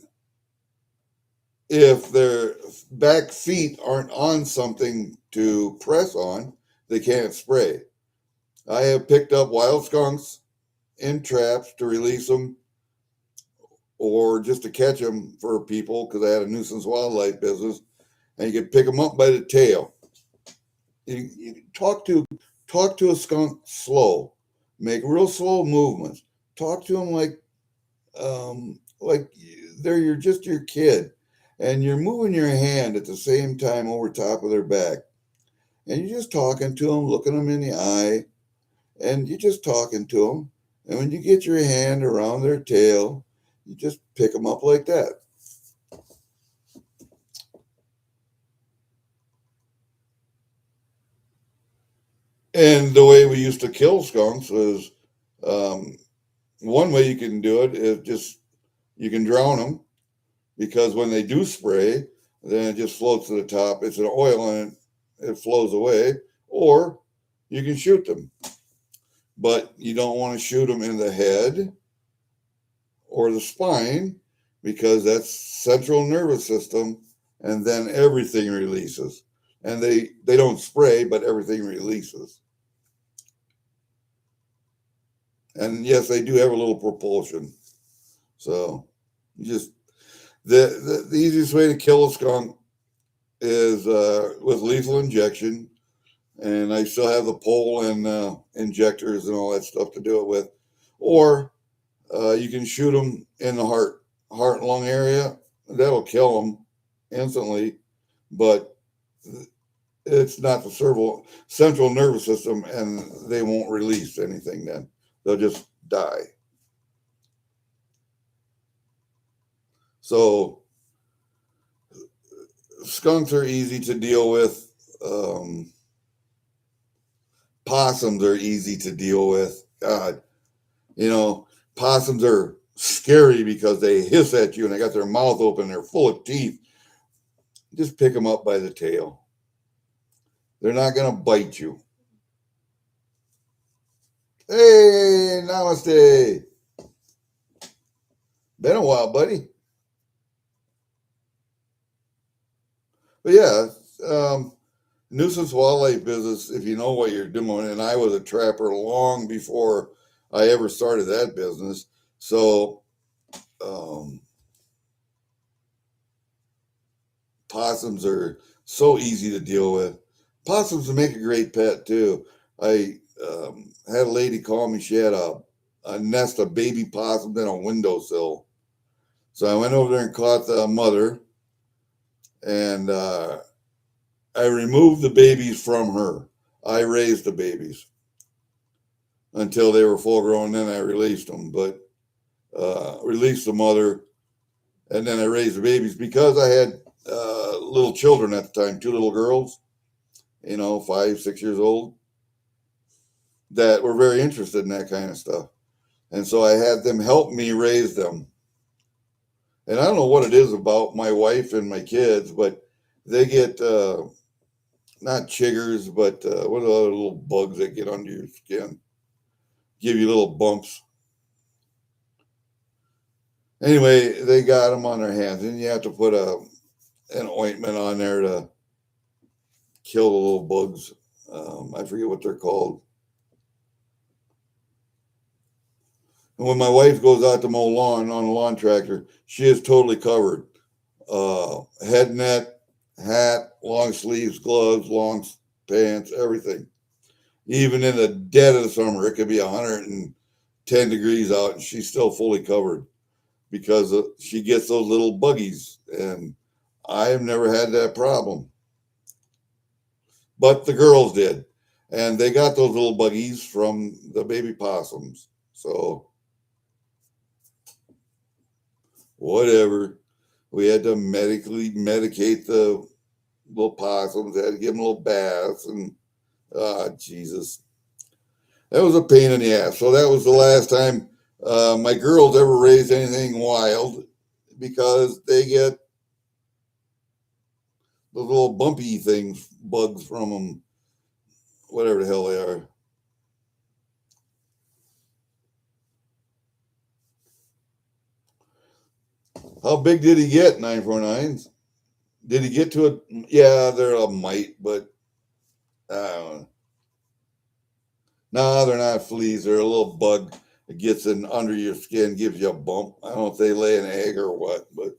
[SPEAKER 1] if their back feet aren't on something to press on, they can't spray. I have picked up wild skunks in traps to release them or just to catch them for people because I had a nuisance wildlife business, and you could pick them up by the tail. You talk to a skunk slow, make real slow movements. Talk to them like they're just your kid, and you're moving your hand at the same time over top of their back, and you're just talking to them, looking them in the eye, and you're just talking to them. And when you get your hand around their tail, you just pick them up like that. And the way we used to kill skunks was um, one way you can do it is just you can drown them because when they do spray, then it just floats to the top. It's an oil and it flows away. Or you can shoot them, but you don't want to shoot them in the head or the spine because that's central nervous system, and then everything releases. And they don't spray, but everything releases. And yes, they do have a little propulsion. So you just the easiest way to kill a skunk is with lethal injection, and I still have the pole and injectors and all that stuff to do it with. Or you can shoot them in the heart and lung area. That'll kill them instantly, but it's not the central nervous system, and they won't release anything then. They'll just die. So skunks are easy to deal with. Possums are easy to deal with. God, possums are scary because they hiss at you and they got their mouth open. They're full of teeth. Just pick them up by the tail. They're not going to bite you. Hey, namaste. Been a while, buddy. But yeah, nuisance wildlife business, if you know what you're doing, and I was a trapper long before I ever started that business. So possums are so easy to deal with. Possums make a great pet too. I had a lady call me. She had a nest of baby possums in a windowsill. So I went over there and caught the mother, and I removed the babies from her. I raised the babies until they were full grown. Then I released them, but released the mother, and then I raised the babies because I had little children at the time, two little girls, 5, 6 years old, that were very interested in that kind of stuff. And so I had them help me raise them. And I don't know what it is about my wife and my kids, but they get not chiggers, but what are the other little bugs that get under your skin? Give you little bumps. Anyway, they got them on their hands, and you have to put an ointment on there to kill the little bugs. I forget what they're called. And when my wife goes out to mow lawn on a lawn tractor, she is totally covered. Head net, hat, long sleeves, gloves, long pants, everything. Even in the dead of the summer, it could be 110 degrees out, and she's still fully covered because she gets those little buggies. And I've never had that problem. But the girls did. And they got those little buggies from the baby possums. So, whatever. We had to medicate the little possums. Had to give them little baths. And, Jesus. That was a pain in the ass. So, that was the last time my girls ever raised anything wild because they get those little bumpy things, bugs from them, whatever the hell they are. How big did he get, 949s? Did he get to it? Yeah, they're a mite, but I don't know. No, they're not fleas. They're a little bug. it gets in under your skin, gives you a bump. I don't know if they lay an egg or what, but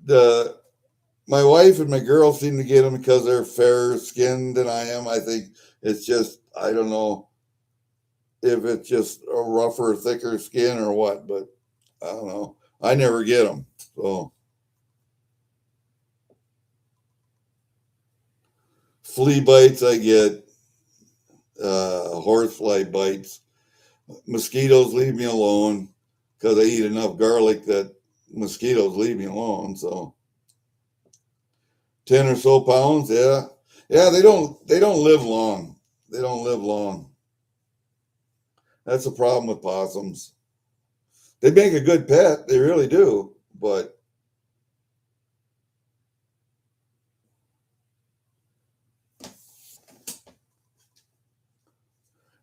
[SPEAKER 1] the my wife and my girl seem to get them because they're fairer skinned than I am. I think it's just, I don't know if it's just a rougher, thicker skin or what, but I don't know. I never get them. So flea bites, I get horsefly bites. Mosquitoes leave me alone because I eat enough garlic that mosquitoes leave me alone. So 10 or so pounds, yeah. Yeah, they don't live long. They don't live long. That's the problem with possums. They make a good pet, they really do. But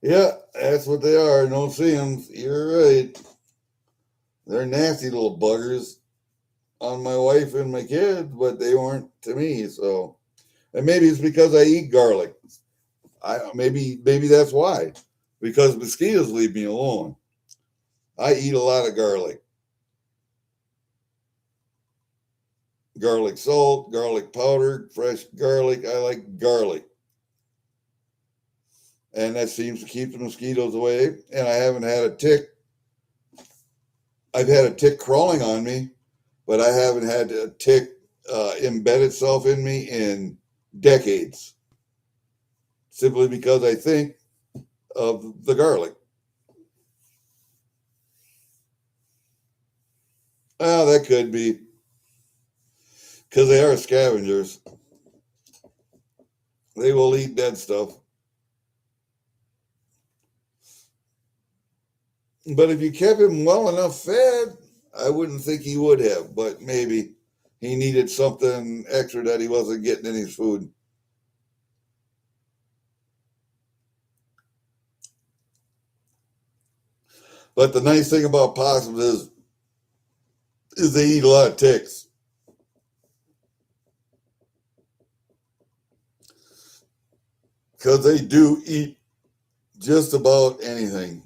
[SPEAKER 1] yeah, that's what they are. No see them. You're right. They're nasty little buggers on my wife and my kids, but they weren't to me. So, and maybe it's because I eat garlic. Maybe that's why. Because mosquitoes leave me alone. I eat a lot of garlic. Garlic salt, garlic powder, fresh garlic. I like garlic. And that seems to keep the mosquitoes away. And I haven't had a tick. I've had a tick crawling on me, but I haven't had a tick embed itself in me in decades, simply because I think of the garlic. Oh, that could be because they are scavengers. They will eat dead stuff. But if you kept him well enough fed, I wouldn't think he would have. But maybe he needed something extra that he wasn't getting in his food. But the nice thing about possums is they eat a lot of ticks because they do eat just about anything.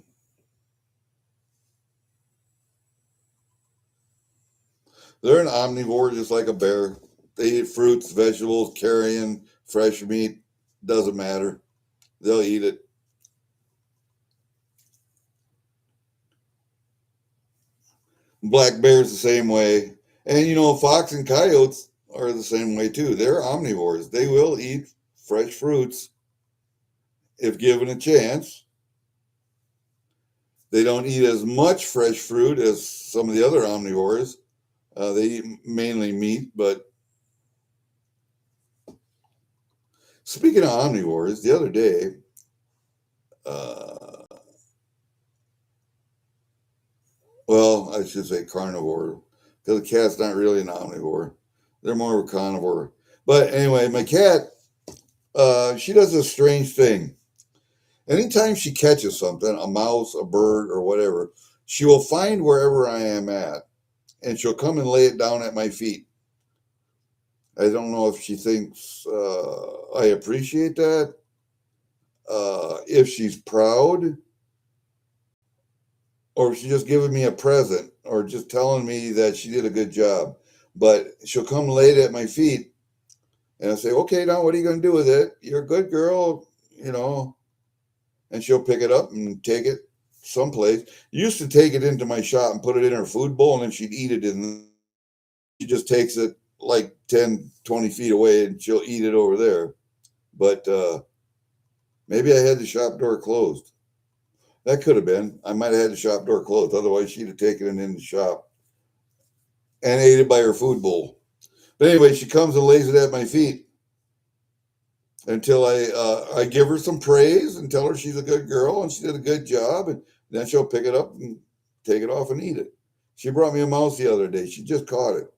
[SPEAKER 1] They're an omnivore just like a bear. They eat fruits, vegetables, carrion, fresh meat. Doesn't matter. They'll eat it. Black bears the same way. And fox and coyotes are the same way too. They're omnivores. They will eat fresh fruits if given a chance. They don't eat as much fresh fruit as some of the other omnivores. They eat mainly meat, but speaking of omnivores, the other day, uh, well, I should say carnivore, because the cat's not really an omnivore. They're more of a carnivore. But anyway, my cat, she does this strange thing. Anytime she catches something, a mouse, a bird, or whatever, she will find wherever I am at, and she'll come and lay it down at my feet. I don't know if she thinks I appreciate that, if she's proud, or if she's just giving me a present, or just telling me that she did a good job. But she'll come lay it at my feet, and I say, "Okay, now what are you going to do with it? You're a good girl, you know." And she'll pick it up and take it someplace. Used to take it into my shop and put it in her food bowl, and then she'd eat it in. She just takes it like 10, 20 feet away, and she'll eat it over there. But maybe I had the shop door closed. That could have been. I might have had the shop door closed. Otherwise, she'd have taken it in the shop and ate it by her food bowl. But anyway, she comes and lays it at my feet until I give her some praise and tell her she's a good girl and she did a good job, and then she'll pick it up and take it off and eat it. She brought me a mouse the other day. She just caught it.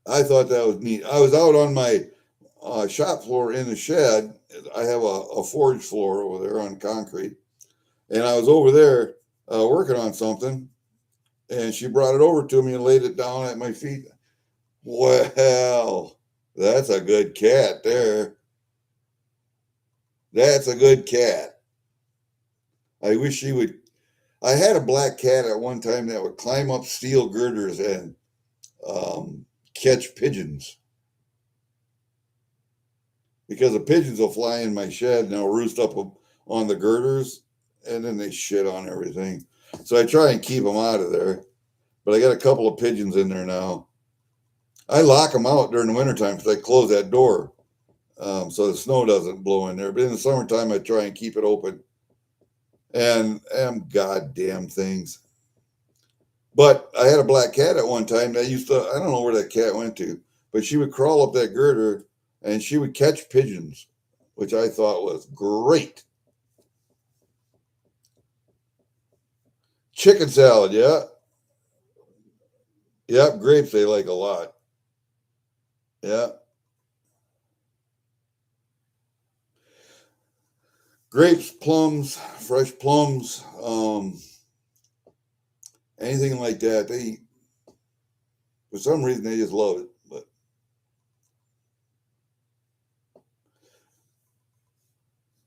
[SPEAKER 1] I thought that was neat. I was out on my shop floor in the shed. I have a forge floor over there on concrete, and I was over there working on something, and she brought it over to me and laid it down at my feet. Well, that's a good cat there. That's a good cat. I wish she would. I had a black cat at one time that would climb up steel girders and catch pigeons because the pigeons will fly in my shed and they'll roost up on the girders and then they shit on everything. So I try and keep them out of there. But I got a couple of pigeons in there now. I lock them out during the wintertime because I close that door so the snow doesn't blow in there. But in the summertime, I try and keep it open. And goddamn things. But I had a black cat at one time that used to, I don't know where that cat went to, but she would crawl up that girder and she would catch pigeons, which I thought was great. Chicken salad, yeah. Yep, grapes they like a lot. Yeah. Grapes, plums, fresh plums, anything like that. They, for some reason, they just love it. But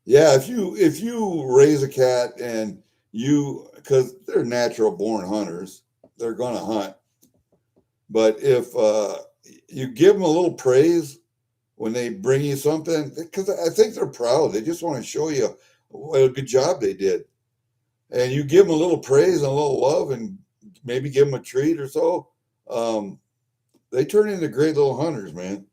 [SPEAKER 1] yeah, if you raise a cat and because they're natural born hunters, they're gonna hunt. But if you give them a little praise when they bring you something, because I think they're proud, they just want to show you what a good job they did, and you give them a little praise and a little love, and maybe give them a treat or so. Um, they turn into great little hunters, man.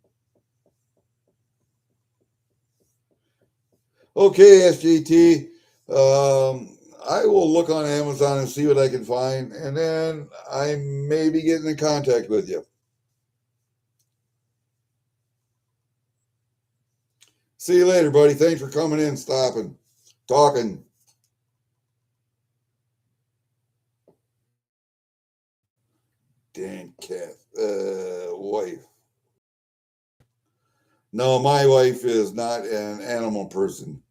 [SPEAKER 1] Okay, SJT. I will look on Amazon and see what I can find, and then I may be getting in contact with you. See you later, buddy. Thanks for coming in, stopping, talking. Damn cat. Wife. No, my wife is not an animal person.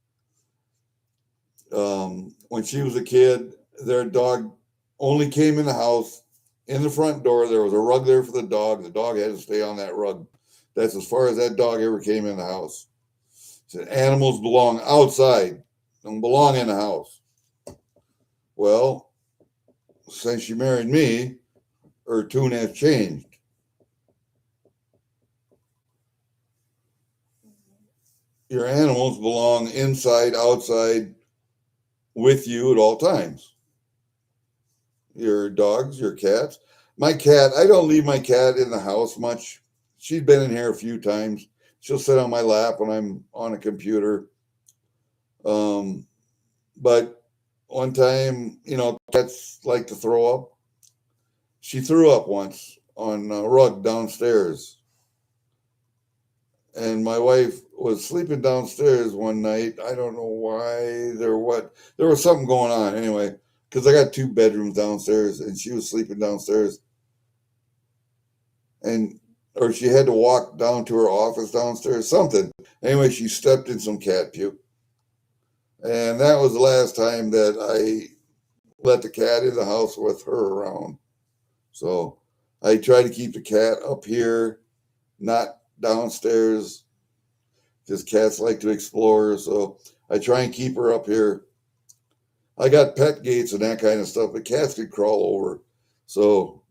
[SPEAKER 1] When she was a kid, their dog only came in the house in the front door. There was a rug there for the dog. The dog had to stay on that rug. That's as far as that dog ever came in the house. Said animals belong outside, don't belong in the house. Well, since she married me, her tune has changed. Your animals belong inside, outside, with you at all times. Your dogs, your cats. My cat, I don't leave my cat in the house much. She's been in here a few times. She'll sit on my lap when I'm on a computer. Um, but one time, cats like to throw up. She threw up once on a rug downstairs. And my wife was sleeping downstairs one night. I don't know why. There was something going on anyway, because I got two bedrooms downstairs, and she was sleeping downstairs, and or she had to walk down to her office downstairs, something. Anyway, she stepped in some cat puke, and that was the last time that I let the cat in the house with her around. So I try to keep the cat up here, not downstairs, because cats like to explore. So I try and keep her up here. I got pet gates and that kind of stuff, but cats could crawl over. So,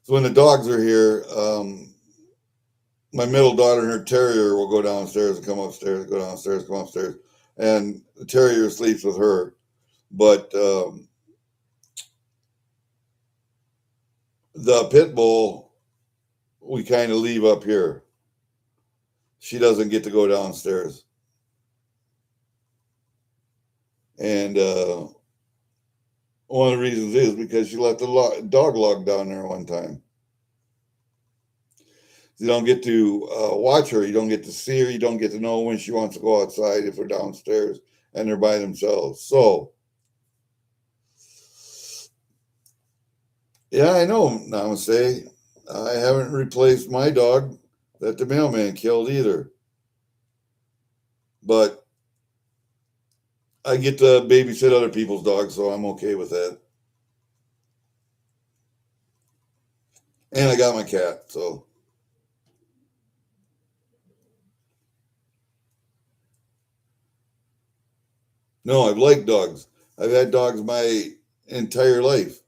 [SPEAKER 1] so when the dogs are here, my middle daughter and her terrier will go downstairs and come upstairs, go downstairs, come upstairs, and the terrier sleeps with her. But the pit bull, we kind of leave up here. She doesn't get to go downstairs. And one of the reasons is because she let the dog log down there one time. You don't get to watch her. You don't get to see her. You don't get to know when she wants to go outside if they're downstairs and they're by themselves. So, yeah, I know, Namaste. I haven't replaced my dog that the mailman killed either. But I get to babysit other people's dogs, so I'm okay with that. And I got my cat, so. No, I've liked dogs. I've had dogs my entire life.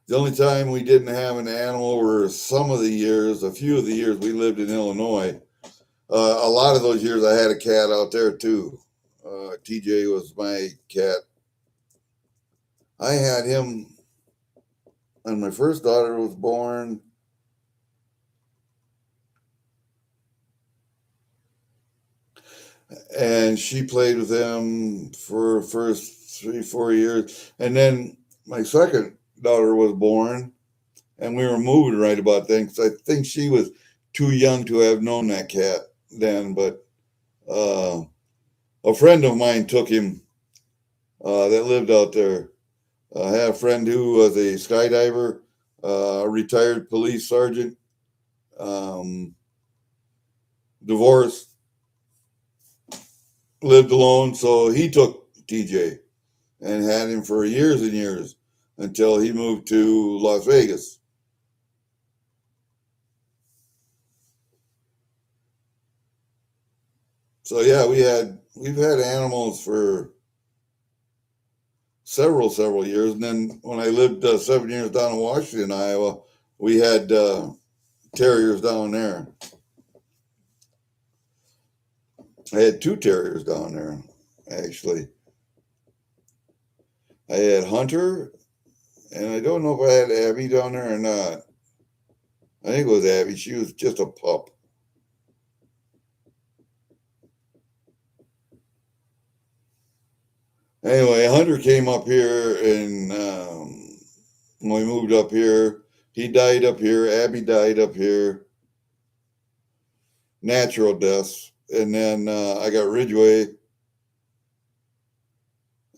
[SPEAKER 1] The only time we didn't have an animal were some of the years, a few of the years we lived in Illinois. A lot of those years I had a cat out there too. TJ was my cat. I had him when my first daughter was born. And she played with him for the first 3, 4 years. And then my second daughter was born, and we were moving right about then because I think she was too young to have known that cat then. But uh, a friend of mine took him that lived out there. I had a friend who was a skydiver, a retired police sergeant, um, divorced, lived alone. So he took TJ and had him for years and years until he moved to Las Vegas. So yeah, we've had animals for several years, and then when I lived 7 years down in Washington, Iowa, we had terriers down there. I had two terriers down there, actually. I had Hunter, and I don't know if I had Abby down there or not. I think it was Abby. She was just a pup. Anyway, Hunter came up here, and when we moved up here, he died up here. Abby died up here, natural deaths. And then I got Ridgway.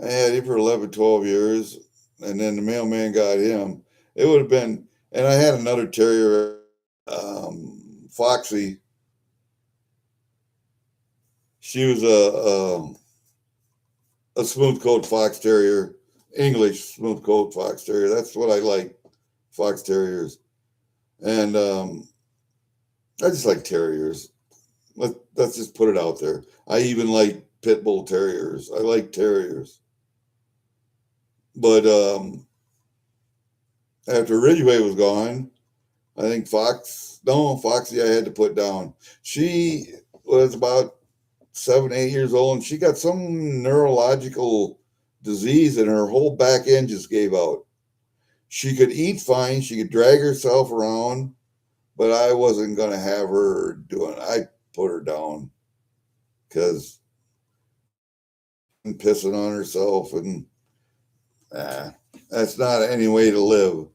[SPEAKER 1] I had him for 11, 12 years, and then the mailman got him. It would have been, and I had another terrier, Foxy. She was a smooth coat fox terrier, English smooth coat fox terrier. That's what I like, fox terriers. And I just like terriers. Let's just put it out there. I even like pit bull terriers. I like terriers. But after Ridgway was gone, I think Foxy I had to put down. She was about 7, 8 years old, and she got some neurological disease, and her whole back end just gave out. She could eat fine, she could drag herself around, but I wasn't going to have her doing it. I put her down because pissing on herself, and that's not any way to live.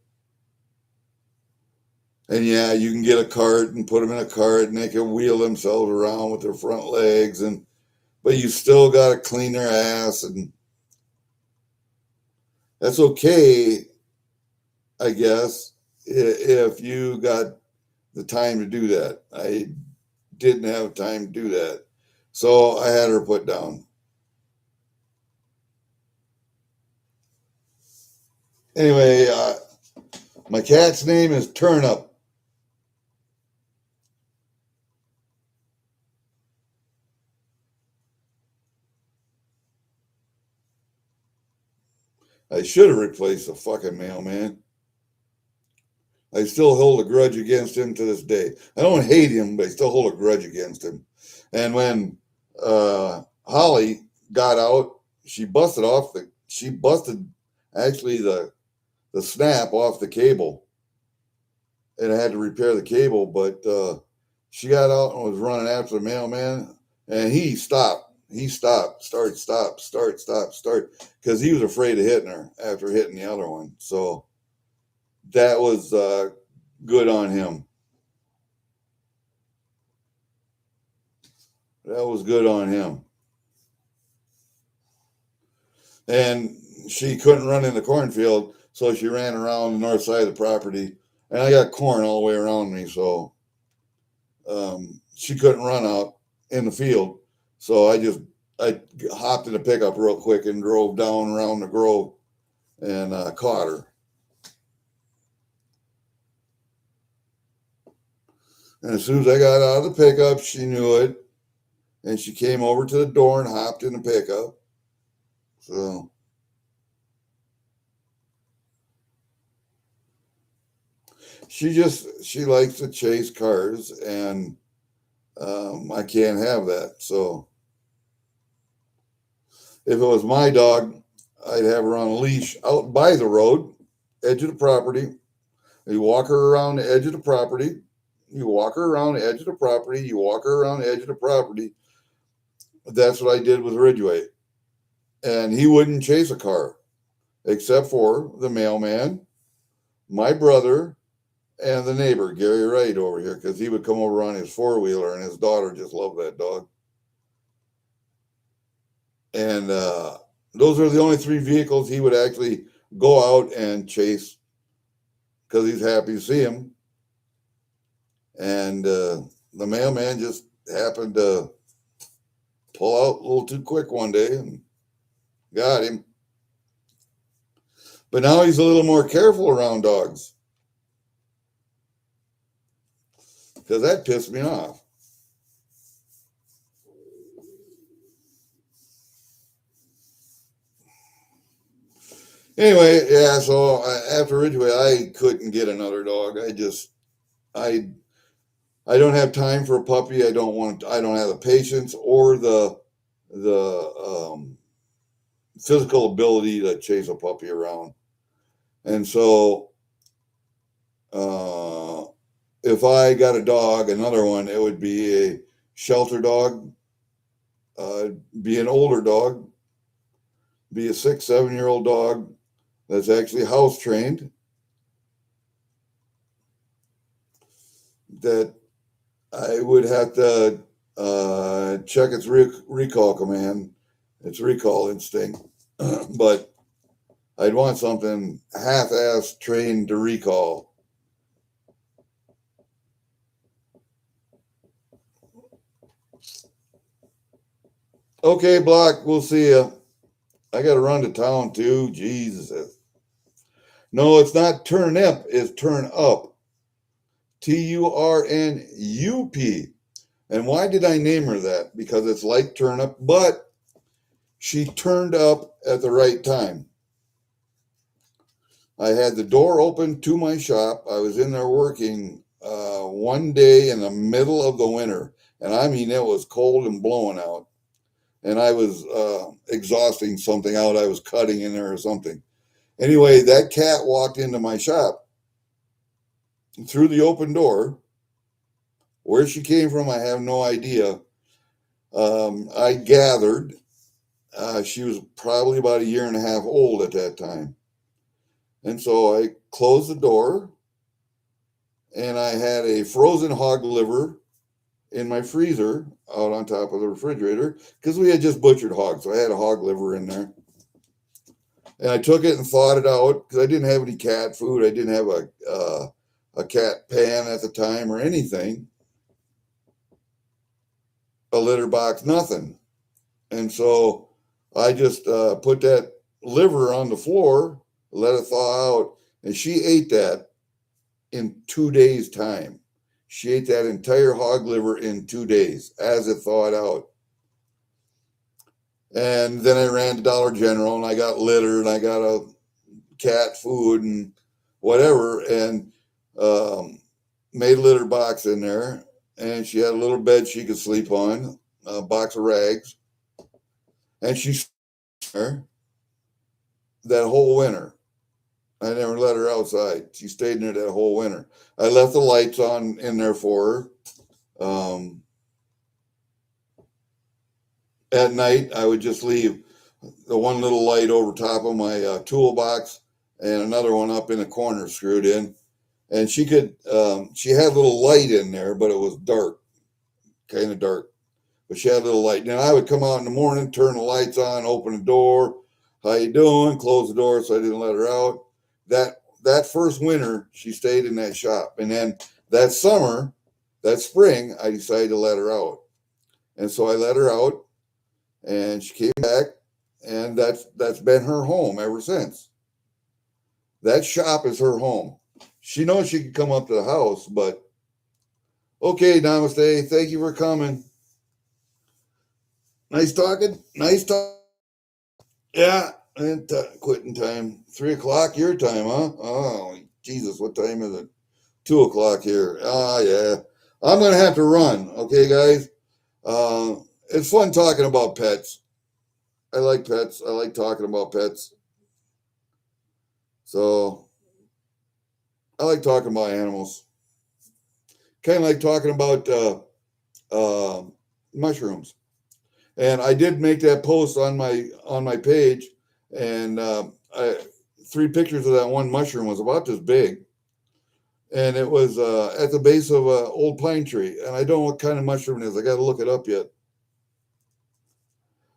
[SPEAKER 1] And yeah, you can get a cart and put them in a cart, and they can wheel themselves around with their front legs, and but you still got to clean their ass, and that's okay, I guess, if you got the time to do that. I didn't have time to do that, so I had her put down. Anyway, my cat's name is Turnip. I should have replaced the fucking mailman. I still hold a grudge against him to this day. I don't hate him, but I still hold a grudge against him. And when Holly got out, she busted actually the snap off the cable, and I had to repair the cable. But she got out and was running after the mailman, and he stopped. He stopped, start, because he was afraid of hitting her after hitting the other one. So that was good on him. That was good on him. And she couldn't run in the cornfield, so she ran around the north side of the property. And I got corn all the way around me, so she couldn't run out in the field. So I hopped in a pickup real quick and drove down around the grove and caught her. And as soon as I got out of the pickup, she knew it. and she came over to the door and hopped in the pickup. So she likes to chase cars, and I can't have that. So if it was my dog, I'd have her on a leash out by the road, edge of the property. You walk her around the edge of the property. You walk her around the edge of the property. You walk her around the edge of the property. That's what I did with Ridgway. And he wouldn't chase a car, except for the mailman, my brother, and the neighbor, Gary Wright, over here, because he would come over on his four-wheeler, and his daughter just loved that dog. And those are the only three vehicles he would actually go out and chase, because he's happy to see him. And the mailman just happened to pull out a little too quick one day and got him. But now he's a little more careful around dogs, because that pissed me off. Anyway, yeah, so after Ridgway, I couldn't get another dog. I don't have time for a puppy. I don't have the patience or the physical ability to chase a puppy around. And so if I got a dog, another one, it would be a shelter dog, be an older dog, be a 6-7-year-old dog that's actually house trained, that I would have to check its recall command, its recall instinct, but I'd want something half-assed trained to recall. Okay, Block, we'll see you. I got to run to town too. Jesus. No, it's not turnip, it's turn up. TURNUP. And why did I name her that? Because it's like turnip, but she turned up at the right time. I had the door open to my shop. I was in there working one day in the middle of the winter. And I mean, it was cold and blowing out. And I was exhausting something out. I was cutting in there or something. Anyway, that cat walked into my shop through the open door. Where she came from, I have no idea. I gathered she was probably about 1.5 years old at that time. And so I closed the door, and I had a frozen hog liver in my freezer out on top of the refrigerator, because we had just butchered hogs. So I had a hog liver in there. And I took it and thawed it out, because I didn't have any cat food. I didn't have a cat pan at the time or anything. A litter box, nothing. And so I just put that liver on the floor, let it thaw out, and she ate that in 2 days' time. She ate that entire hog liver in 2 days as it thawed out. And then I ran to Dollar General, and I got litter, and I got a cat food and whatever, and made a litter box in there. And she had a little bed she could sleep on, a box of rags. And she stayed there that whole winter. I never let her outside. She stayed in there that whole winter. I left the lights on in there for her. At night, I would just leave the one little light over top of my toolbox and another one up in the corner screwed in. And she had a little light in there, but it was dark, kind of dark. But she had a little light. And then I would come out in the morning, turn the lights on, open the door. How you doing? Close the door so I didn't let her out. That first winter, she stayed in that shop. And then that spring, I decided to let her out. And so I let her out, and she came back, and that's been her home ever since. That shop is her home. She knows she can come up to the house, but okay, Namaste. Thank you for coming. Nice talking. Nice talk. Yeah, and quitting time. 3 o'clock your time, huh? Oh, Jesus, what time is it? 2 o'clock here. Ah, yeah. I'm gonna have to run. Okay, guys. Uh, it's fun talking about pets. I like pets. I like talking about pets. So I like talking about animals. Kind of like talking about uh, mushrooms. And I did make that post on my page, and 3 pictures of that one mushroom was about this big, and it was at the base of an old pine tree. And I don't know what kind of mushroom it is. I got to look it up yet.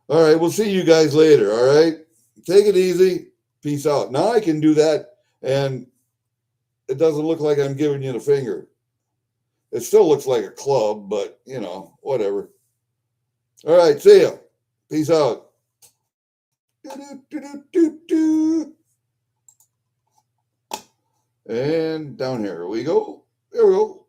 [SPEAKER 1] All right, we'll see you guys later. All right, take it easy. Peace out. Now I can do that, and it doesn't look like I'm giving you the finger. It still looks like a club, but whatever. All right, see ya. Peace out. And down here we go. There we go.